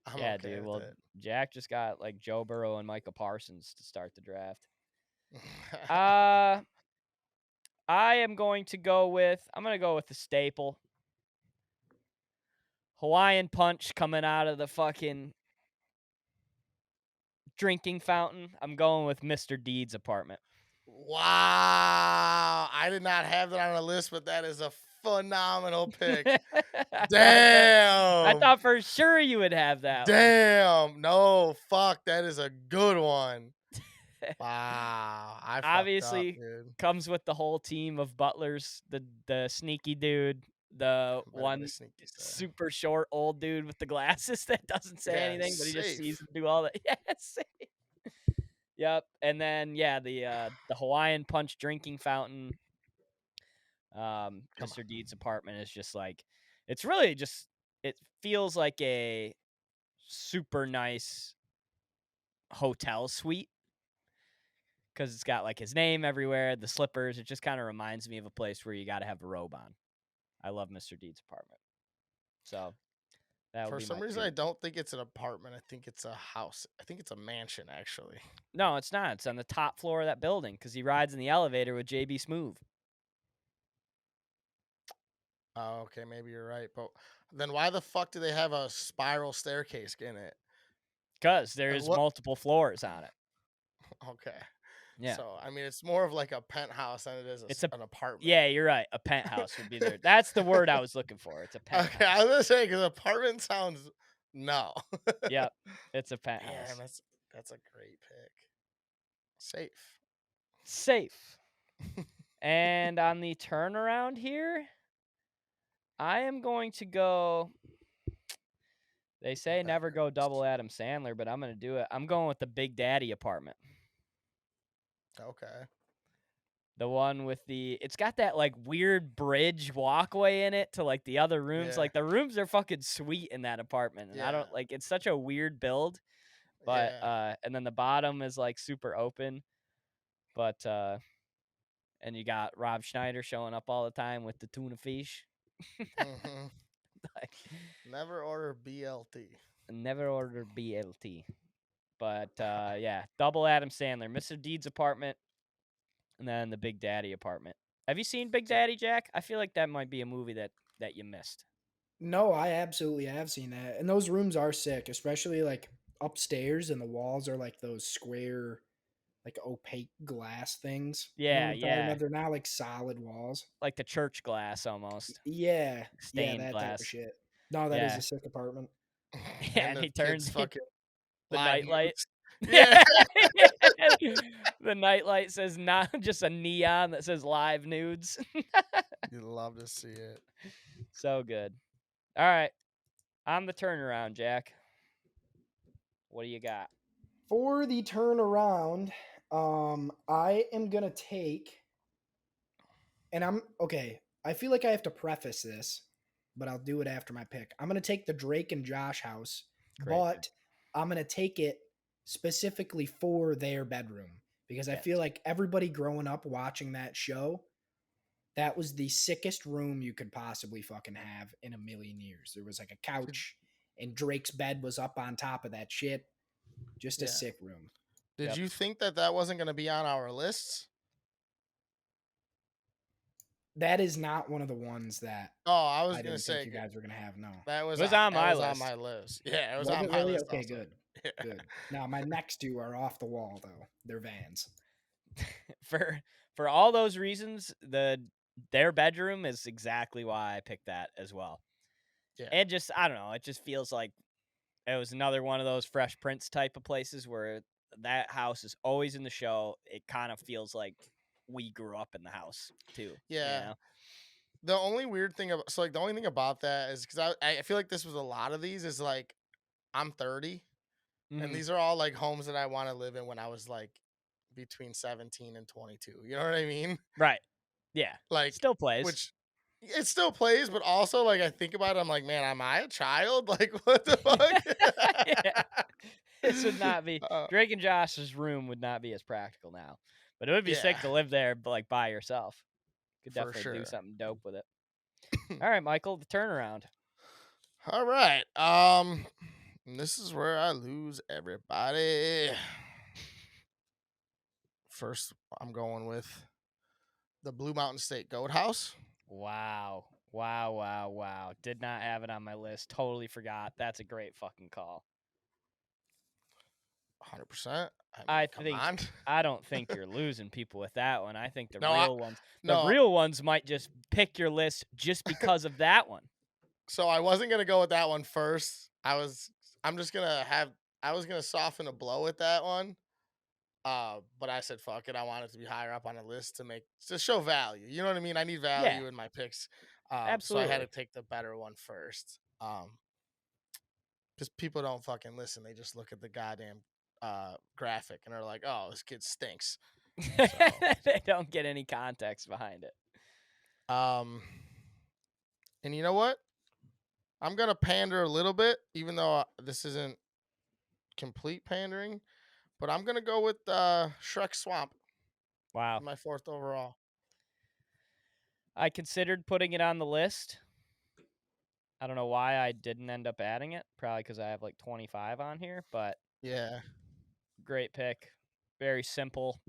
I'm yeah, okay dude. with Well, it. Jack just got like Joe Burrow and Micah Parsons to start the draft. I am going to go with the staple. Hawaiian Punch coming out of the fucking drinking fountain. I'm going with Mr. Deed's apartment. Wow. I did not have that on the list, but that is a phenomenal pick. Damn. I thought for sure you would have that one. No, fuck. That is a good one. Wow. I obviously fucked up, dude. Comes with the whole team of butlers, the sneaky dude, the one super short old dude with the glasses that doesn't say anything, but he just sees him do all that. Yes. Yep. And then the Hawaiian Punch drinking fountain. Mr. Deed's apartment is just like It's really just, it feels like a super nice hotel suite because it's got like his name everywhere, the slippers. It just kind of reminds me of a place where you got to have a robe on. I love Mr. Deed's apartment. So that would For be some my reason, two. I don't think it's an apartment. I think it's a house. I think it's a mansion, actually. No, it's not. It's on the top floor of that building because he rides in the elevator with JB Smoove. Oh, okay, maybe you're right. But then why the fuck do they have a spiral staircase in it? Because And there's what? multiple floors on it. Okay. Yeah. So, I mean, it's more of like a penthouse than it is It's an apartment. Yeah, you're right. A penthouse would be there. That's the word I was looking for. It's a penthouse. Okay, I was gonna say because apartment sounds no. Yep, it's a penthouse. Man, that's a great pick. Safe. Safe. And on the turnaround here, I am going to go. They say That never go hurts. double Adam Sandler, but I'm going to do it. I'm going with the Big Daddy apartment. Okay. The one with it's got that like weird bridge walkway in it to like the other rooms. Yeah. Like the rooms are fucking sweet in that apartment. And I don't Yeah. like, it's such a weird build, but, Yeah. and then the bottom is like super open, but, and you got Rob Schneider showing up all the time with the tuna fish. Mhm. Like, Never order BLT. never order BLT. But, yeah, double Adam Sandler, Mr. Deed's apartment, and then the Big Daddy apartment. Have you seen Big So- Daddy, Jack? I feel like that might be a movie that you missed. No, I absolutely have seen that. And those rooms are sick, especially like upstairs, and the walls are like those square, like opaque glass things. You know what Yeah, I'm talking yeah. about? They're not like solid walls. Like the church glass almost. Yeah. Yeah, Stained that type of glass. shit. No, that is Yeah. a sick apartment. Yeah, and and the he kids turns fucking the live nightlight. news. Yeah. Yeah. The nightlight says not just a neon that says live nudes. You'd love to see it. So good. All right. On the turnaround, Jack. What do you got? For the turnaround, I am gonna take, and I'm okay. I feel like I have to preface this, but I'll do it after my pick. I'm gonna take the Drake and Josh house, Great but pick. I'm gonna take it specifically for their bedroom because I Yes. feel like everybody growing up watching that show, that was the sickest room you could possibly fucking have in a million years. There was like a couch, and Drake's bed was up on top of that shit. Just a Yeah. sick room. Did Yep. you think that wasn't going to be on our lists? That is not one of the ones that Oh, I was I going to didn't think say you guys were gonna have. No, that was It was on that my was on list. my list. Yeah, it was was on it my really? list. Okay, Also. good, Yeah. good. Now my next two are off the wall though. They're Vans. For all those reasons, their bedroom is exactly why I picked that as well. Yeah. And just, I don't know, it just feels like it was another one of those Fresh Prince type of places where that house is always in the show. It kind of feels like we grew up in the house too. Yeah. You know? The only weird thing about the only thing about that is because I feel like this was a lot of these is like I'm 30 and Mhm. these are all like homes that I want to live in when I was like between 17 and 22. You know what I mean? Right. Yeah. Like Still plays. which it still plays, but also like I think about it, I'm like, man, am I a child? Like what the fuck? Yeah. This would not be Uh, Drake and Josh's room would not be as practical now. But it would be sick yeah, to live there like by yourself. Could for definitely do sure. something dope with it. All right, Michael, the turnaround. All right. This is where I lose everybody. First, I'm going with the Blue Mountain State Goat House. Wow. Wow, wow, wow. Did not have it on my list. Totally forgot. That's a great fucking call. 100%. I mean, come on. I don't think you're losing people with that one. I think the No, real ones might just pick your list just because of that one. So I wasn't gonna go with that one first. I was gonna soften a blow with that one. But I said fuck it. I want it to be higher up on the list to show value. You know what I mean? I need value Yeah. in my picks. So I had Absolutely. to take the better one first. Because people don't fucking listen. They just look at the goddamn graphic and are like, "Oh, this kid stinks." They don't get any context behind it. And you know what? I'm gonna pander a little bit, even though this isn't complete pandering. But I'm gonna go with Shrek Swamp, Wow. my 4th overall. I considered putting it on the list. I don't know why I didn't end up adding it. Probably because I have like 25 on here, but Yeah. great pick. Very simple.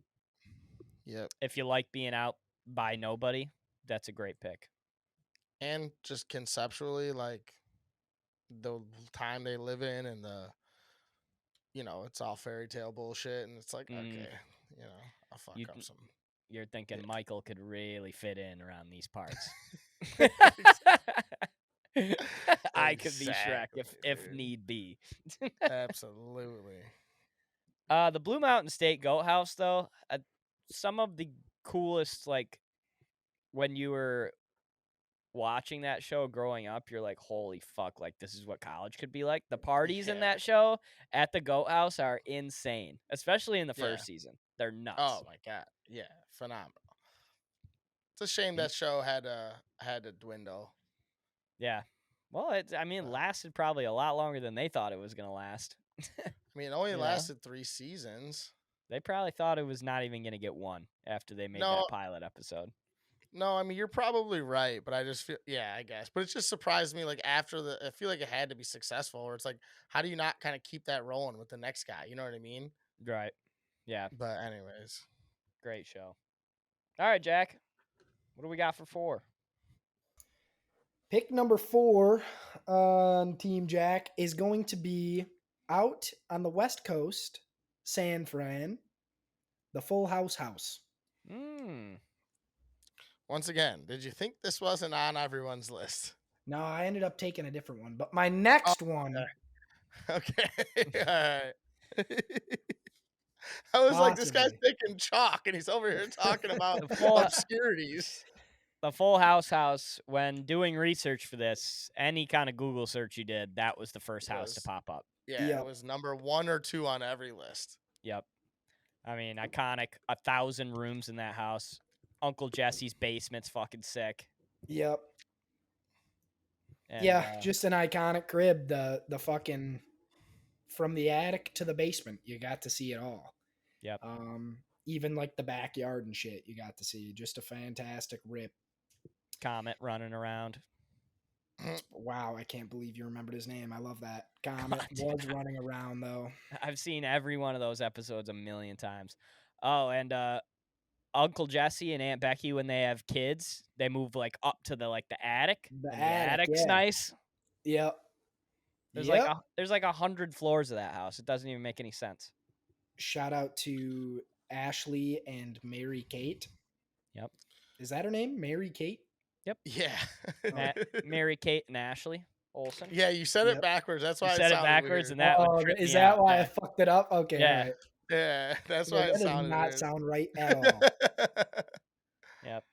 Yep. If you like being out by nobody, that's a great pick. And just conceptually, like the time they live in, and it's all fairy tale bullshit, and it's like, okay, I'll fuck up some. You're thinking Yeah. Michael could really fit in around these parts. I could be Shrek if need be. Absolutely. The Blue Mountain State Goat House, though, some of the coolest, like, when you were watching that show growing up, you're like, holy fuck, like, this is what college could be like. The parties in that show at the Goat House are insane, especially in the first season. They're nuts. Oh, my God. Yeah, phenomenal. It's a shame that show had to dwindle. Yeah. Well, it lasted probably a lot longer than they thought it was going to last. I mean, it only lasted 3 seasons. They probably thought it was not even going to get one after they made that pilot episode. No, I mean, you're probably right, but I just feel, I guess. But it just surprised me, like, I feel like it had to be successful, or it's like, how do you not kind of keep that rolling with the next guy? You know what I mean? Right. Yeah. But anyways. Great show. All right, Jack. What do we got for 4? Pick number 4 on Team Jack is going to be out on the West Coast, San Fran, the Full House House. Once again, did you think this wasn't on everyone's list? No, I ended up taking a different one. But my next one. Okay. All right. I was like, this guy's taking chalk, and he's over here talking about obscurities. The Full House house, when doing research for this, any kind of Google search you did, that was the first house to pop up. Yeah, it was number 1 or 2 on every list. Yep. I mean, iconic. 1,000 rooms in that house. Uncle Jesse's basement's fucking sick. Yep. And, just an iconic crib. The fucking from the attic to the basement, you got to see it all. Yep. Even like the backyard and shit, you got to see. Just a fantastic rip. Comet running around. Wow, I can't believe you remembered his name. I love that. Comet was running around, though. I've seen every one of those episodes a million times. Oh, and Uncle Jesse and Aunt Becky, when they have kids, they move like up to the attic. The attic's nice. Yep. There's like 100 floors of that house. It doesn't even make any sense. Shout out to Ashley and Mary Kate. Yep. Is that her name? Mary Kate? Yep. Yeah. Mary Kate and Ashley Olsen. Yeah, you said it backwards. That's why you said it backwards, weird. and that would trip is me that out. why I fucked it up? Okay. Yeah. Right. Yeah, that's why it sounded does not weird. sound right at all. Yep.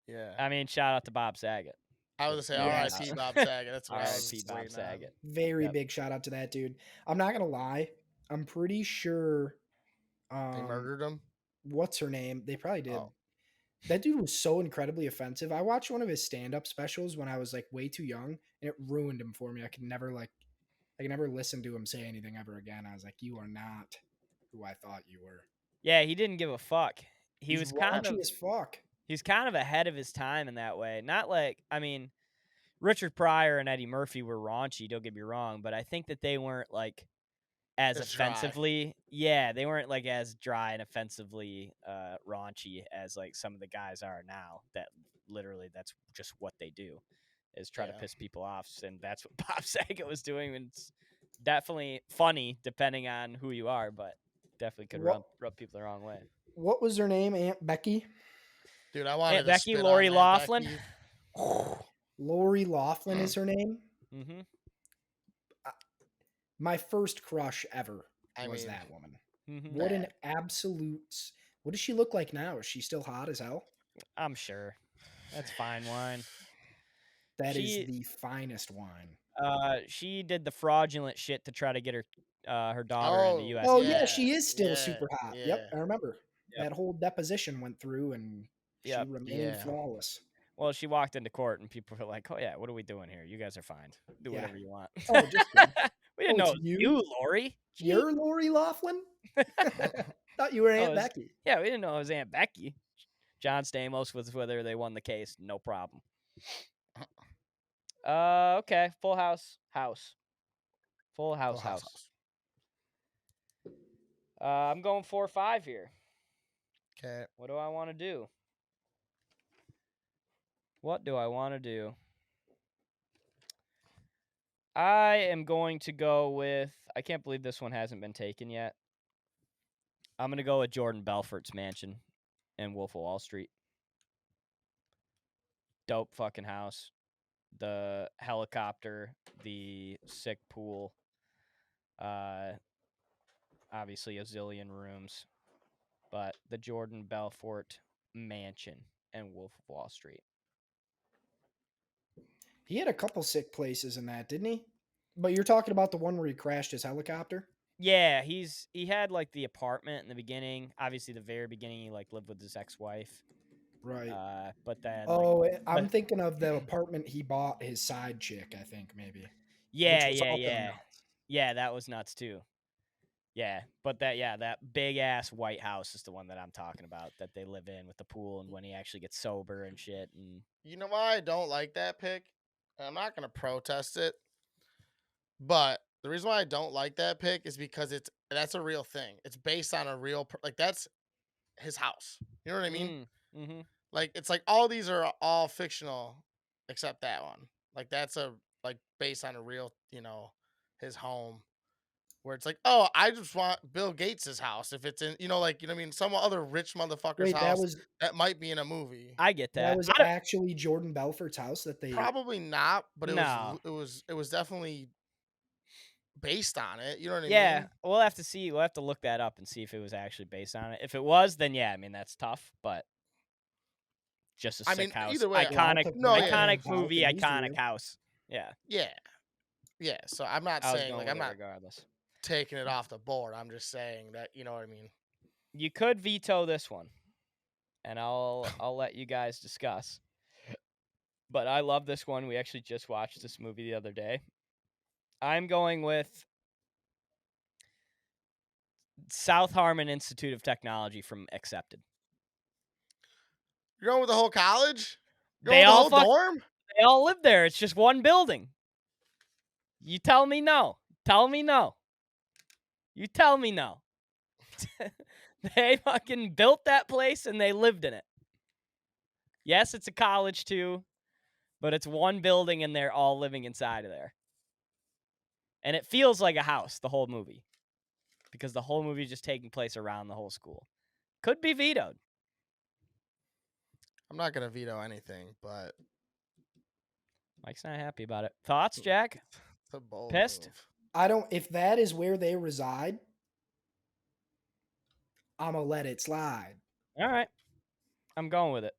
Yeah. I mean, shout out to Bob Saget. I was gonna say, R.I.P. Bob Saget. That's what R.I.P. Bob Saget. Very big shout out to that dude. I'm not gonna lie. I'm pretty sure they murdered him. What's her name? They probably did. Oh. That dude was so incredibly offensive. I watched one of his stand-up specials when I was like way too young, and it ruined him for me. I could never listen to him say anything ever again. I was like, you are not who I thought you were. Yeah, he didn't give a fuck. He was kind of as fuck. He's kind of ahead of his time in that way. Not like, I mean, Richard Pryor and Eddie Murphy were raunchy, don't get me wrong, but I think that they weren't like as offensively. Yeah, they weren't like as dry and offensively raunchy as like some of the guys are now. That literally, that's just what they do, is try to piss people off, and that's what Bob Saget was doing. And it's definitely funny depending on who you are, but definitely could rub people the wrong way. What was her name? Aunt Becky? Dude, I wanted Aunt Becky, Lori Loughlin. Lori Loughlin is her name. Mm-hmm. My first crush ever was that woman. Mm-hmm. What an absolute... What does she look like now? Is she still hot as hell? I'm sure. That's fine wine. That is the finest wine. She did the fraudulent shit to try to get her daughter in the U.S. Oh, yeah, she is still super hot. Yeah. Yep, I remember. That whole deposition went through, and she remained flawless. Well, she walked into court and people were like, "Oh yeah, what are we doing here? You guys are fine. Do Yeah. whatever you want." Oh, just kidding. We didn't know it's it was you, Lori. You're Lori Laughlin? Thought you were Aunt Becky. Yeah, we didn't know it was Aunt Becky. John Stamos was with her. They won the case. No problem. Okay. Full House. Full House. I'm going 4-5 here. Okay. What do I want to do? What do I want to do? I am going to go with, I can't believe this one hasn't been taken yet. I'm going to go with Jordan Belfort's mansion in Wolf of Wall Street. Dope fucking house. The helicopter, the sick pool, obviously a zillion rooms, but the Jordan Belfort mansion in Wolf of Wall Street. He had a couple sick places in that, didn't he? But you're talking about the one where he crashed his helicopter? Yeah, he had like the apartment in the beginning. Obviously, the very beginning, he like lived with his ex-wife. Right. But then. I'm thinking of the apartment he bought his side chick. I think maybe. Yeah. Yeah, that was nuts too. Yeah, but that big ass white house is the one that I'm talking about that they live in with the pool and when he actually gets sober and shit. And you know why I don't like that pick? I'm not gonna protest it, but the reason why I don't like that pick is because that's a real thing. It's based on a real like that's his house. You know what I mean? Mm-hmm. Like it's like all these are all fictional except that one. Like that's based on a real, his home. Where it's like, oh, I just want Bill Gates' house if it's in, like, you know what I mean, some other rich motherfucker's Wait, house that might be in a movie. I get that. That was actually Jordan Belfort's house that they probably not, but No. it was definitely based on it. You know what I Yeah, mean? we'll have to see. We'll have to look that up and see if it was actually based on it. If it was, then yeah, I mean that's tough, but just a sick house. Either way, iconic movie, he's iconic real. house. Yeah. Yeah. So I'm not I was saying going like with I'm it not regardless. taking it off the board. I'm just saying that, you know what I mean? You could veto this one, and I'll let you guys discuss. But I love this one. We actually just watched this movie the other day. I'm going with South Harmon Institute of Technology from Accepted. You're going with the whole college? They all the whole dorm? They all live there. It's just one building. You tell me no. Tell me no. You tell me no. They fucking built that place and they lived in it. Yes, it's a college too, but it's one building and they're all living inside of there. And it feels like a house the whole movie because the whole movie is just taking place around the whole school. Could be vetoed. I'm not going to veto anything, but Mike's not happy about it. Thoughts, Jack? It's a bold Pissed? move. If that is where they reside, I'm going to let it slide. All right. I'm going with it.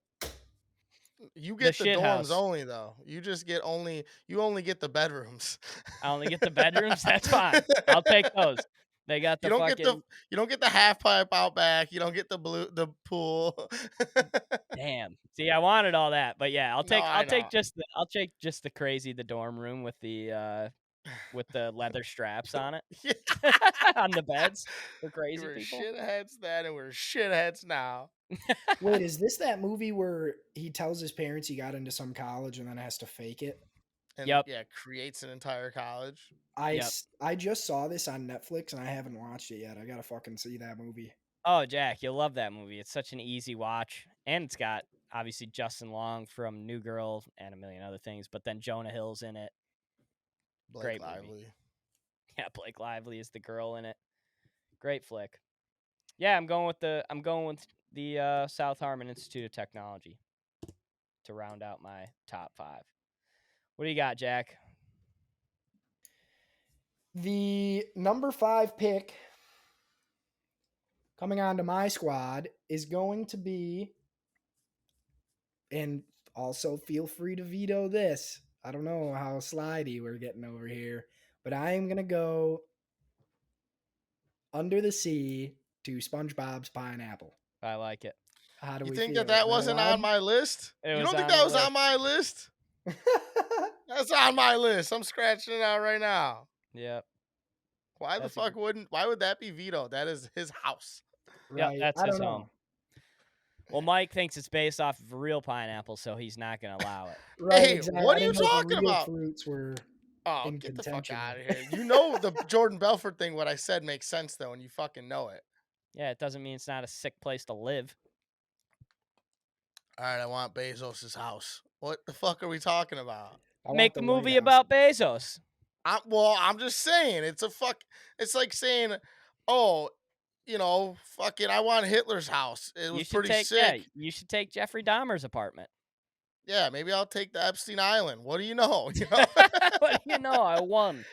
You get the dorms house. only though. You only get the bedrooms. I only get the bedrooms. That's fine. I'll take those. They got the you don't get the half pipe out back. You don't get the pool. Damn. See, I wanted all that, but yeah, I'll take just the crazy dorm room with the leather straps on it. On the beds for crazy people. We're shitheads then and we're shitheads now. Wait, is this that movie where he tells his parents he got into some college and then has to fake it? And creates an entire college. I just saw this on Netflix and I haven't watched it yet. I gotta fucking see that movie. Oh, Jack, you'll love that movie. It's such an easy watch, and it's got obviously Justin Long from New Girl and a million other things, but then Jonah Hill's in it. Blake Lively. Yeah, Blake Lively is the girl in it. Great flick. Yeah, I'm going with the South Harmon Institute of Technology to round out my top 5. What do you got, Jack? The number 5 pick coming onto my squad is going to be, and also feel free to veto this. I don't know how slidey we're getting over here, but I am going to go Under the Sea to SpongeBob's Pineapple. I like it. How do You we think feel? that Am I wasn't on allowed? my list? It You was don't think on that the was on list. my list? That's on my list. I'm scratching it out right now. Yep. Why the fuck wouldn't? Why would that be vetoed? That is his house. Yep, Right. that's I his don't home. know. Well, Mike thinks it's based off of real pineapple, so he's not going to allow it. Right. Hey, Exactly. what I are you didn't know if talking real about? fruits were Oh, in get the fuck contention. out of here. You know the Jordan Belfort thing, what I said makes sense, though, and you fucking know it. Yeah, it doesn't mean it's not a sick place to live. All right, I want Bezos' house. What the fuck are we talking about? I want Make the the White movie House. about Bezos. I'm just saying, it's like saying, oh, fucking, I want Hitler's house. It was pretty sick. you should take Jeffrey Dahmer's apartment. Yeah, maybe I'll take the Epstein Island. What do you know? What do you know? I won.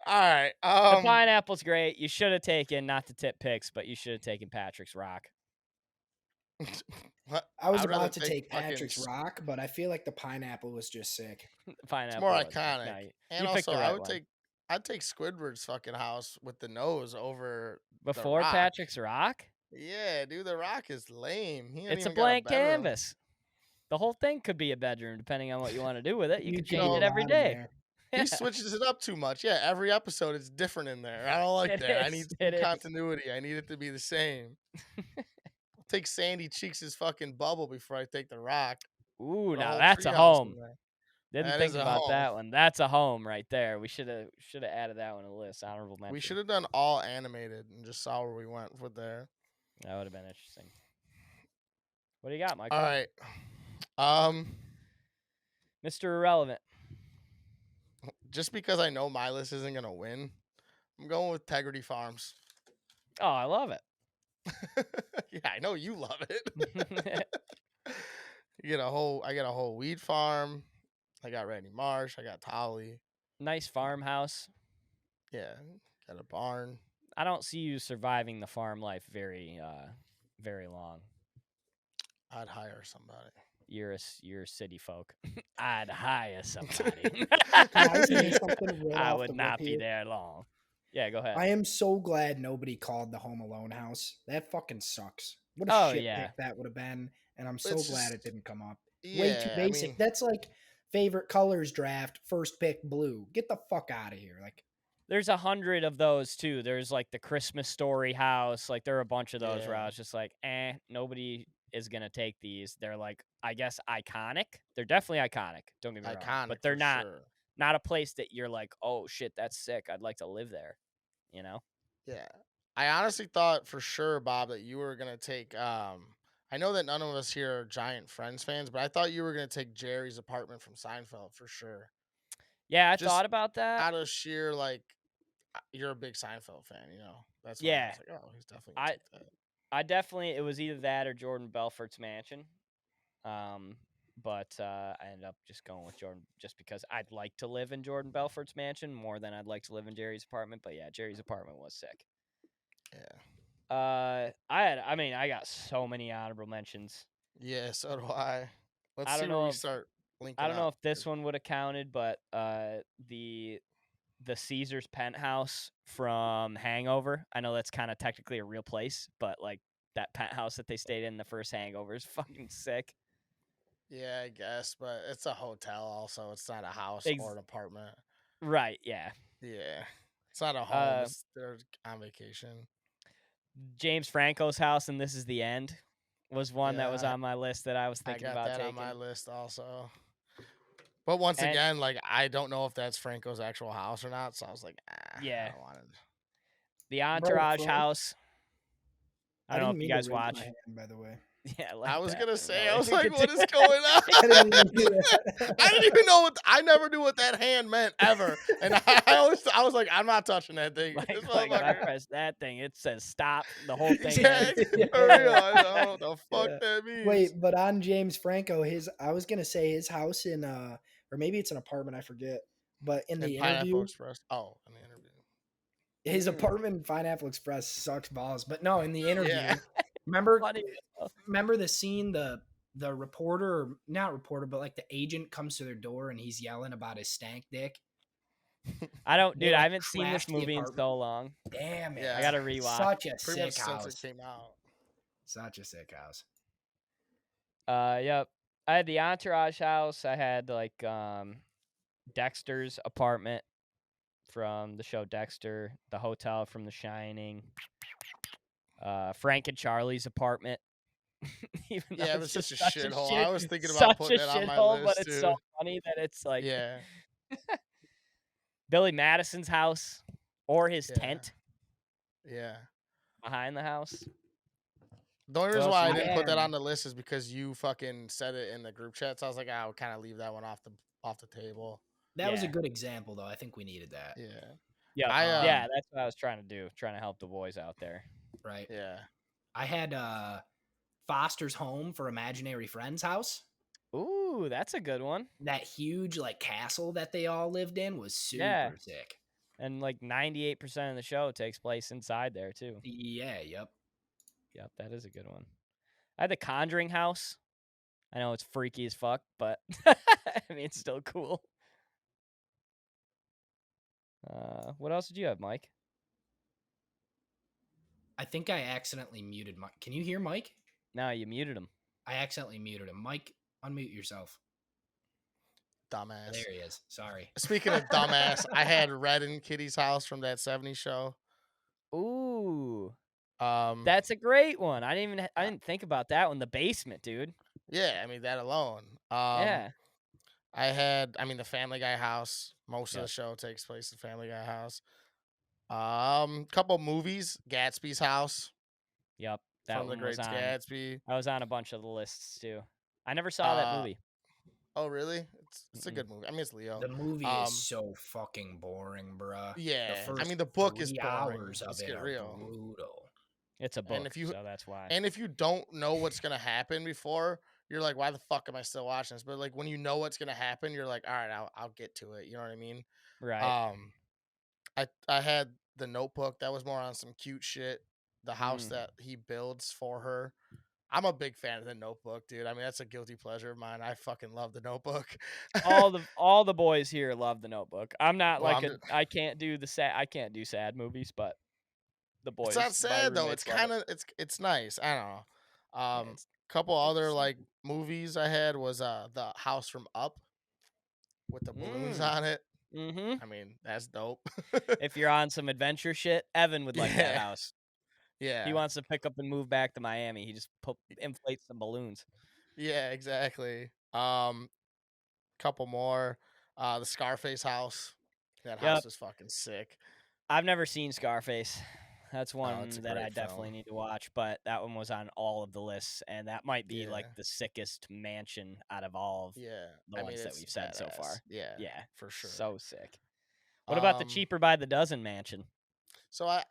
All right. The pineapple's great. You should have taken, not to tip picks, but you should have taken Patrick's Rock. I was I'd rather about to take fucking Patrick's Rock, but I feel like the pineapple was just sick. Pineapple. It's more was- iconic. no, you And picked also, the I right would one. I'd take Squidward's fucking house with the nose over Before Rock. Patrick's Rock. Yeah, dude, the Rock is lame. He ain't It's a even got blank bedroom. canvas. The whole thing could be a bedroom, depending on what you want to do with it. You could can change do it a every lot in day. there. He switches it up too much. Yeah, every episode is different in there. I don't like It that. I is, need it is. continuity. I need it to be the same. I'll take Sandy Cheeks' fucking bubble before I take the Rock. Ooh, The now whole that's a treehouse home. in there. Didn't That think is a about home. that one. That's a home right there. We should have added that one to the list. Honorable mention. We should have done all animated and just saw where we went with there. That would have been interesting. What do you got, Michael? All right. Mr. Irrelevant. Just because I know my list isn't gonna win, I'm going with Tegrity Farms. Oh, I love it. Yeah, I know you love it. I got a whole weed farm. I got Randy Marsh. I got Tolly. Nice farmhouse. Yeah, got a barn. I don't see you surviving the farm life very long. I'd hire somebody. You're city folk. I'd hire somebody. Can I say something real I off would the not rip be here? there long. Yeah, go ahead. I am so glad nobody called the Home Alone house. That fucking sucks. What a Oh, shit yeah. pick that would have been. And I'm so It's glad just- it didn't come up. Yeah, Way too I basic. mean- That's like favorite colors draft, first pick blue. Get the fuck out of here. Like, There's 100 of those too. There's like the Christmas Story house. Like there are a bunch of those where I Yeah. was just like, nobody is gonna take these. They're like, I guess iconic. They're definitely iconic. Don't get me wrong. Iconic, But they're for not sure. not a place that you're like, oh shit, that's sick. I'd like to live there. You know? Yeah, I honestly thought for sure, Bob, that you were gonna take. I know that none of us here are giant Friends fans, but I thought you were gonna take Jerry's apartment from Seinfeld for sure. Yeah, I Just thought about that. Out of sheer you're a big Seinfeld fan, That's why I Yeah. was like, oh, he's definitely gonna take that. It was either that or Jordan Belfort's mansion. But I ended up just going with Jordan just because I'd like to live in Jordan Belfort's mansion more than I'd like to live in Jerry's apartment. But yeah, Jerry's apartment was sick. Yeah. I got so many honorable mentions. Yeah, so do I. Let's I see don't where know we if- start linking I don't know up. if this one would have counted, but the Caesar's penthouse from Hangover. I know that's kind of technically a real place, but like that penthouse that they stayed in the first Hangover is fucking sick. Yeah, I guess, but it's a hotel also. It's not a house Ex- or an apartment. Right, yeah. Yeah. It's not a home. They're on vacation. James Franco's house and This Is the End was one that was Yeah, on my list that I was thinking I got about that taking. on my list also. But once And- again, like I don't know if that's Franco's actual house or not, so I was like, Yeah. I don't want it. The Entourage Frank- house. I don't know didn't if you mean to guys raise my watch. hand, by the way. Yeah, I was that. gonna say, I No, was you like, could what do is that. going on? I didn't even do that. I didn't even know I never knew what that hand meant ever, and I was like, I'm not touching that thing. Like, This like if I motherfucker- press that thing, it says stop. The whole thing. Yeah, ends. for real. I don't know what the fuck Yeah. that means. Wait, but on James Franco, I was gonna say his house in or maybe it's an apartment, I forget. But in the And Pineapple interview, Express. Oh, in the interview. his apartment in Pineapple Express sucks balls. But no, in the interview, Yeah. remember Funny. remember the scene, the reporter, or not reporter, but like the agent comes to their door and he's yelling about his stank dick. I don't, They, dude. like, I haven't seen this trashed the movie in apartment. so long. Damn it. Yeah. I gotta rewatch. Such a Pretty much sick since house. it came out. Such a sick house. Yep. I had the Entourage house. I had like Dexter's apartment from the show Dexter, the hotel from The Shining, Frank and Charlie's apartment. Even though Yeah, it it's was such just a such a shithole. I was thinking about such a putting it on my shithole, but list it's so too. funny that it's like Yeah, Billy Madison's house or his yeah, tent yeah. behind the house. The only What reason else why you I I didn't got? put that had on the list is because you fucking said it in the group chat. So I was like, I would kind of leave that one off the table. that was a Yeah. good example though. I think we needed that. Yeah, Yep. I Yeah, that's what I was trying to do, trying to help the boys out there. Right. yeah. I had Foster's Home for Imaginary Friends house. Ooh, that's a good one. That huge like castle that they all lived in was Yeah. super sick. And like 98% of the show takes place inside there too. Yeah, yep. Yep, that is a good one. I had the Conjuring house. I know it's freaky as fuck, but I mean it's still cool. What else did you have, Mike? I think I accidentally muted Mike. Can you hear Mike? No, you muted him. I accidentally muted him. Mike, unmute yourself. Dumbass. There he is. Sorry. Speaking of dumbass, I had Red and Kitty's house from that '70s show. Ooh, Um, that's a great one. I didn't think about that one. The basement, dude. yeah, I mean that alone. Yeah. I mean, the Family Guy house. Most of Yep. the show takes place in Family Guy house. Couple movies. Gatsby's house Yep. That from The one was Great on. Gatsby. I was on a bunch of the lists too. I never saw that movie. Oh, really? It's a Mm-mm. good movie. I mean, it's Leo. The movie is so fucking boring, bruh. Yeah, The I mean, the book is 3 boring. hours of Let's it get are real. brutal. It's a book, And if you so that's why. and if you don't know what's gonna happen before, you're like, why the fuck am I still watching this? But like when you know what's gonna happen, you're like, all right, I'll get to it. You know what I mean? Right. I had the Notebook. That was more on some cute shit. The house Mm. that he builds for her. I'm a big fan of the Notebook, dude. I mean, that's a guilty pleasure of mine. I fucking love the Notebook. all the boys here love the Notebook. I'm not Well, like I can't do sad movies, but the it's boys, not my sad though. It's roommates love it. kind of it's nice. I don't know. Yeah, Couple other it's like movies I had was the House from Up with the balloons on it. Mm-hmm. I mean, that's dope. If you're on some adventure shit, Evan would like that Yeah. house. Yeah. He wants to pick up and move back to Miami. He just inflates some balloons. Yeah, exactly. Couple more. The Scarface house. That Yep. house is fucking sick. I've never seen Scarface. That's one it's a that I great definitely film. need to watch, but that one was on all of the lists, and that might be like Yeah. the sickest mansion out of all of Yeah. the ones that we've said so far. Yeah. Yeah, For sure. so sick. What about the Um, cheaper by the dozen mansion? So I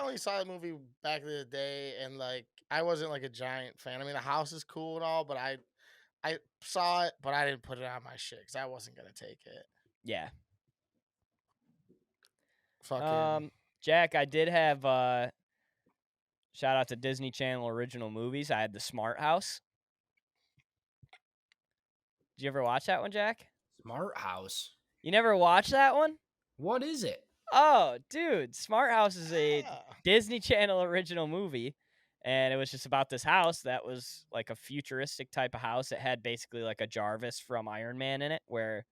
only saw the movie back in the day, and like I wasn't like a giant fan. I mean, the house is cool and all, but I saw it, but I didn't put it on my shit because I wasn't gonna take it. Yeah. Fucking Jack, I did have shout out to Disney Channel original movies. I had The Smart House. Did you ever watch that one, Jack? Smart House. You never watched that one? What is it? Oh, dude, Smart House is a Ah. Disney Channel original movie, and it was just about this house that was like a futuristic type of house. It had basically like a Jarvis from Iron Man in it, where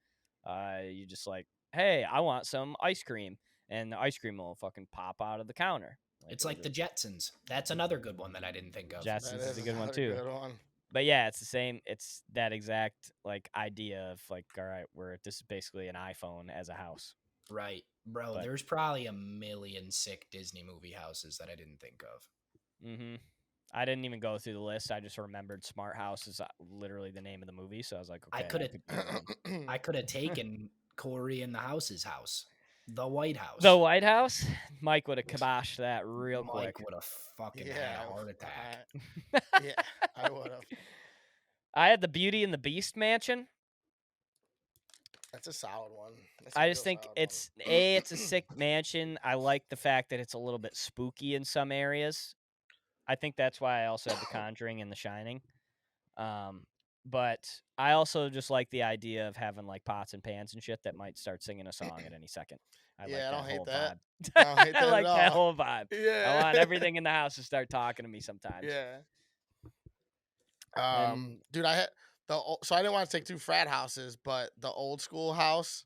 you just like, hey, I want some ice cream, and the ice cream will fucking pop out of the counter. It's like the Jetsons. That's another good one that I didn't think of. Jetsons that is a good one another too. Good one. But yeah, it's the same. It's that exact like idea of like, all right, this is basically an iPhone as a house. Right, bro. But- There's probably a million sick Disney movie houses that I didn't think of. Mm-hmm. I didn't even go through the list. I just remembered Smart House is literally the name of the movie, so I was like, okay. I could have taken Corey in the house's house, the White House. The White House. Mike would have kiboshed that real Mike quick. would have fucking had Yeah, a heart attack. Yeah, I would have. I had the Beauty and the Beast mansion. That's a solid one. That's a I real just think solid it's one. it's a sick mansion. I like the fact that it's a little bit spooky in some areas. I think that's why I also had The Conjuring and The Shining. But I also just like the idea of having like pots and pans and shit that might start singing a song at any second. I like Yeah, I that don't hate whole that. vibe. I don't hate I that at like that all. whole vibe. I Yeah. want everything in the house to start talking to me sometimes. Yeah. And Dude, I had so I didn't want to take 2 frat houses, but the old school house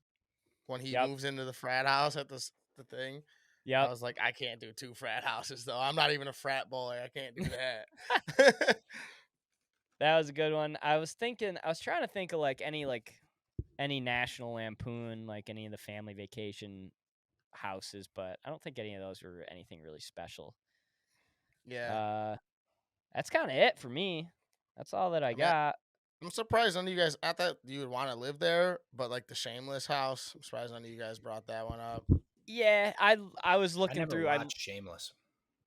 when he yep, moves into the frat house at the thing, I yep. was like, I can't do 2 frat houses though. I'm not even a frat boy. I can't do that. That was a good one. I was trying to think of like any National Lampoon, like any of the family vacation houses, but I don't think any of those were anything really special. Yeah. Uh, that's kind of it for me. That's all that I I mean, got. I'm surprised none of you guys I thought you would want to live there, but like the Shameless house, I'm surprised none of you guys brought that one up. Yeah, I was I looking never through. watched Shameless.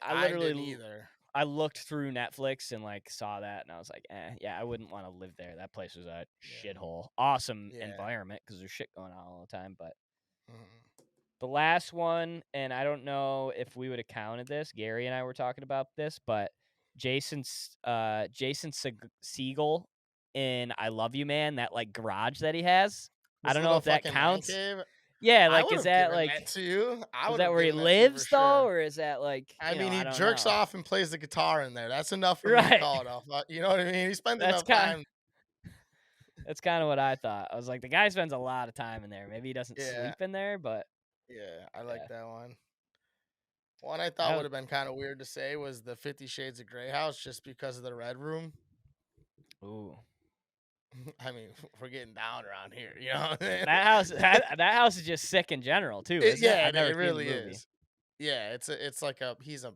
I I didn't literally either. I looked through Netflix and like saw that, and I was like, yeah, I wouldn't want to live there. That place was a Yeah. shithole. Awesome Yeah. environment because there's shit going on all the time, but Mhm. the last one, and I don't know if we would have counted this. Gary and I were talking about this, but Jason Segel in "I Love You, Man," that like garage that he has. I His don't know little if that fucking man counts. cave. Yeah, I like would is have that given like that to you. I is would that have where he given that to you for lives though, sure. or is that like I mean, I he don't jerks know. off and plays the guitar in there. That's enough for me to Right. call it off. You know what I mean? He spends That's enough kind. time. That's kind of what I thought. I was like, the guy spends a lot of time in there. Maybe he doesn't Yeah, sleep in there, but yeah, I like yeah, that one. One I thought that would was, have been kind of weird to say was the 50 Shades of Grey house just because of the red room. ooh. I mean, we're getting down around here, you know what I mean? That house is just sick in general too, isn't it? Yeah, I've never it seen the really movie. is. Yeah, it's like he's a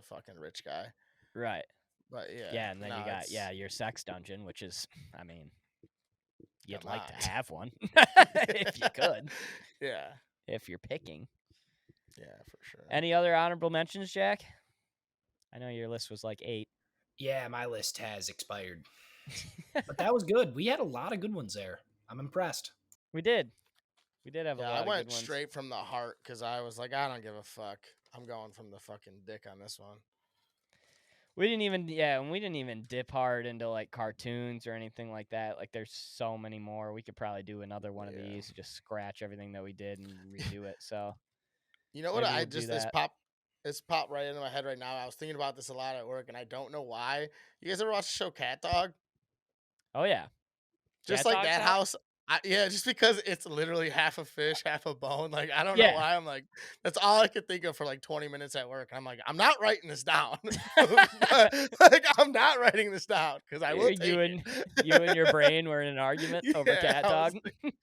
fucking rich guy. Right. But yeah, Yeah, and then no, you got it's your sex dungeon, which is, I mean, you'd come like to on. have one if you could, Yeah, if you're picking. yeah, for sure. Any other honorable mentions, Jack? I know your list was like 8. Yeah, my list has expired. But that was good. We had a lot of good ones there. I'm impressed. We did. We did have a Yeah, I lot of good went ones. straight from the heart because I was like, I don't give a fuck. I'm going from the fucking dick on this one. We didn't even dip hard into like cartoons or anything like that. Like there's so many more. We could probably do another one of Yeah. these, just scratch everything that we did and redo it. So You know what? maybe I we'll do just that. this popped right into my head right now. I was thinking about this a lot at work, and I don't know why. You guys ever watch the show Cat Dog? Oh yeah. Just Cat like Dog's that out? house. Yeah, just because it's literally half a fish, half a bone. Like I don't know Yeah. why. I'm like, that's all I could think of for like 20 minutes at work. I'm like, I'm not writing this down. Like I'm not writing this down because I will take You and your brain were in an argument over Yeah, Cat Dog.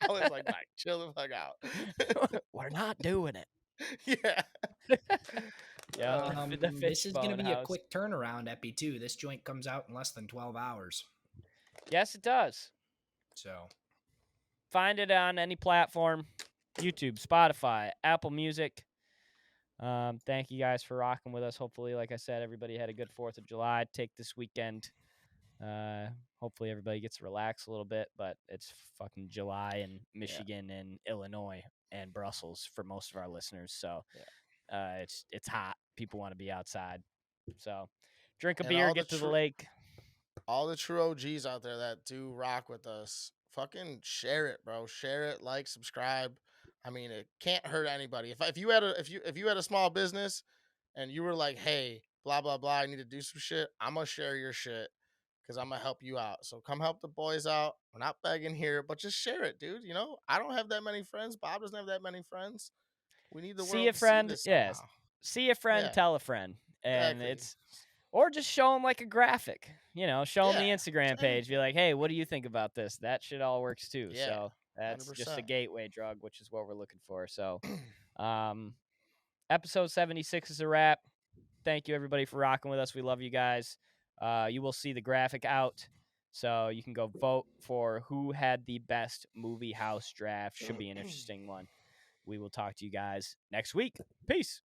I was like, Mike, chill the fuck out. We're not doing it. Yeah. Yeah, the This is going to Fishbone be a House. quick turnaround, Epi, too. This joint comes out in less than 12 hours. Yes, it does. So Find it on any platform: YouTube, Spotify, Apple Music. Thank you guys for rocking with us. Hopefully, like I said, everybody had a good 4th of July. Take this weekend. Hopefully everybody gets to relax a little bit, but it's fucking July in Michigan and Illinois and Brussels for most of our listeners. So it's hot. People want to be outside. So drink a And beer, get to the lake. all the true OGs out there that do rock with us, fucking share it, bro. Share it, like, subscribe. I mean, it can't hurt anybody. If you had a small business and you were like, hey, blah blah blah, I need to do some shit, I'm gonna share your shit because I'm gonna help you out. So come help the boys out. We're not begging here, but just share it, dude. You know, I don't have that many friends. Bob doesn't have that many friends. We need the See world a to see friend. this Yes. somehow. See a friend, Yeah, tell a friend. And exactly. or just show them like a graphic, show them the Yeah, Instagram page. Be like, hey, what do you think about this? That shit all works too. yeah, So that's just a 100%. gateway drug, which is what we're looking for. So, episode 76 is a wrap. Thank you everybody for rocking with us. We love you guys. You will see the graphic out, so you can go vote for who had the best movie house draft. Should be an interesting one. We will talk to you guys next week. Peace.